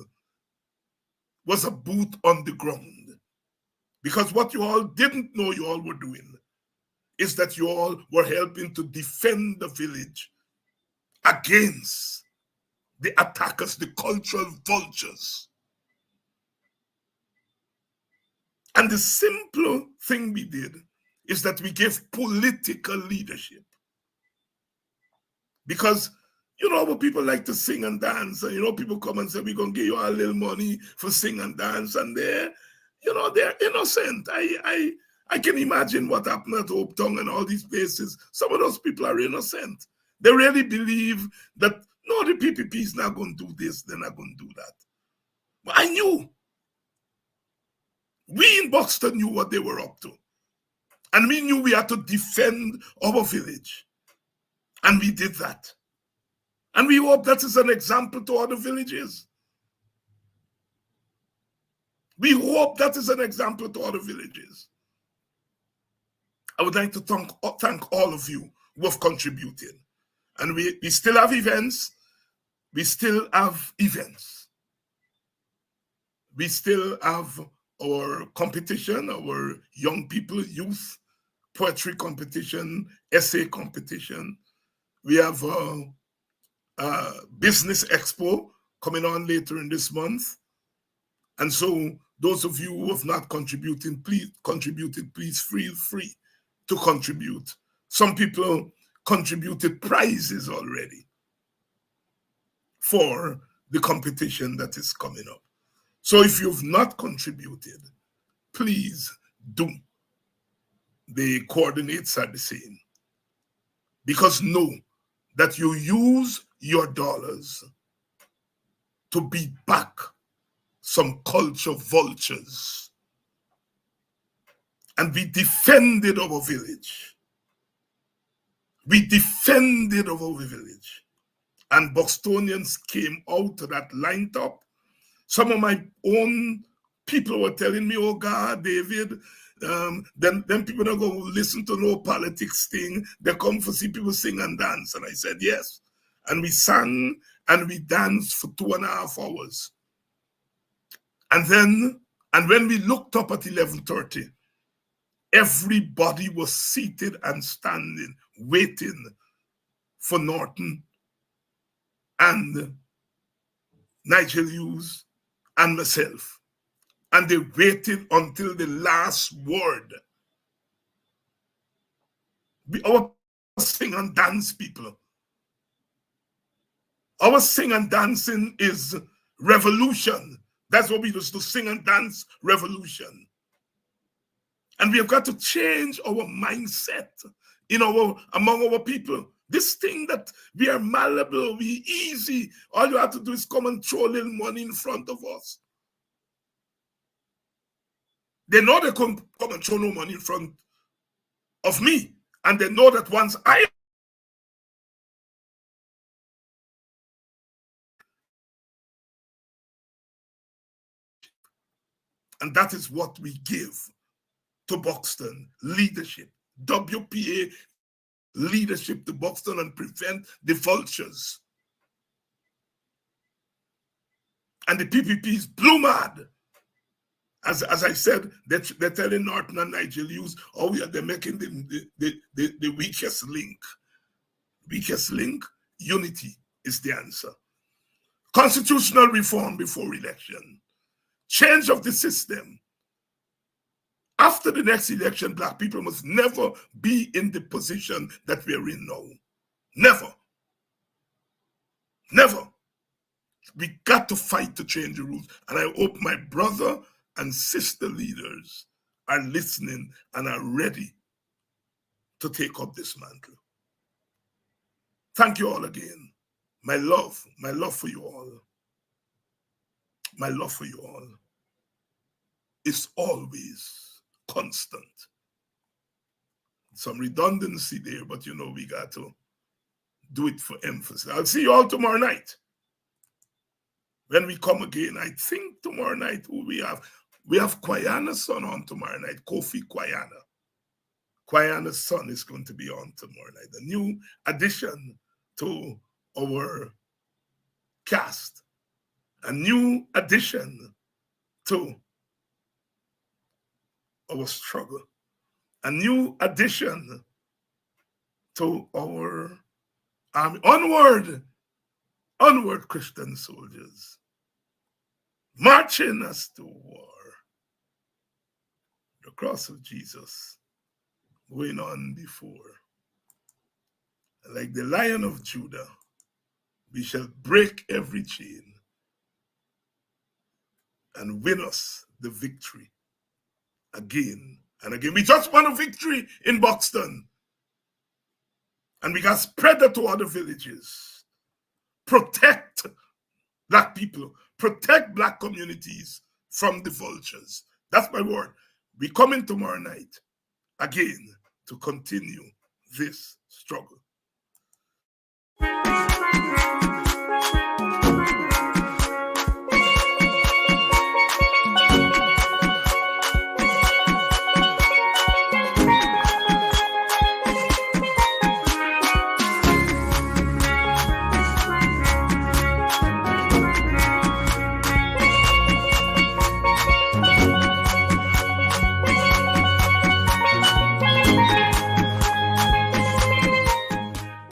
was a boot on the ground. Because what you all didn't know you all were doing is that you all were helping to defend the village against the attackers, the cultural vultures. And the simple thing we did is that we gave political leadership. Because, you know, what people like to sing and dance, and, you know, people come and say, we're going to give you a little money for sing and dance, and they're innocent. I can imagine what happened at Hope Town and all these places. Some of those people are innocent. They really believe that, no, the PPP is not going to do this, they're not going to do that. But I knew. We in Buxton knew what they were up to. And we knew we had to defend our village. And we did that. And we hope that is an example to other villages. We hope that is an example to other villages. I would like to thank all of you who have contributed. And we still have events. We still have events. We still have our competition, our young people, youth, poetry competition, essay competition. We have a business expo coming on later in this month. And so those of you who have not contributed, please feel free to contribute. Some people contributed prizes already for the competition that is coming up. So if you've not contributed, please do. The coordinates are the same. Because know that you use your dollars to beat back some culture vultures. And we defended our village. We defended our village. And Buxtonians came out to that lined up. Some of my own people were telling me, oh God, David, then people don't go listen to no politics thing. They come for see people sing and dance. And I said, yes. And we sang and we danced for 2.5 hours. And when we looked up at 11:30, everybody was seated and standing, waiting for Norton and Nigel Hughes and myself. And they waited until the last word. Our sing and dance people. Our sing and dancing is revolution. That's what we used to sing and dance, revolution. And we have got to change our mindset among our people. This thing that we are malleable, we easy. All you have to do is come and throw a little money in front of us. They know they can come and throw no money in front of me. And they know that once I and that is what we give to Buxton, leadership, WPA leadership to Buxton and prevent the vultures. And the PPP is blue mad. As I said, they're telling Norton and Nigel Hughes, oh, yeah, they're making the weakest link. Weakest link, unity is the answer. Constitutional reform before election. change of the system. After the next election, Black people must never be in the position that we are in now. Never. Never. We got to fight to change the rules. And I hope my brother and sister leaders are listening and are ready to take up this mantle. Thank you all again. My love for you all, my love for you all is always constant. Some redundancy there, but you know we got to do it for emphasis. I'll see you all tomorrow night. When we come again, I think tomorrow night who we have Kwayana's son on tomorrow night, Kofi Kwayana. Kwayana's son is going to be on tomorrow night. A new addition to our cast. A new addition to our struggle. A new addition to our army. Onward, Christian soldiers. Marching us to war. The cross of Jesus going on before. Like the Lion of Judah, we shall break every chain and win us the victory again and again. We just won a victory in Buxton. And we got spread that to other villages. Protect Black people. Protect Black communities from the vultures. That's my word. We come in tomorrow night again to continue this struggle.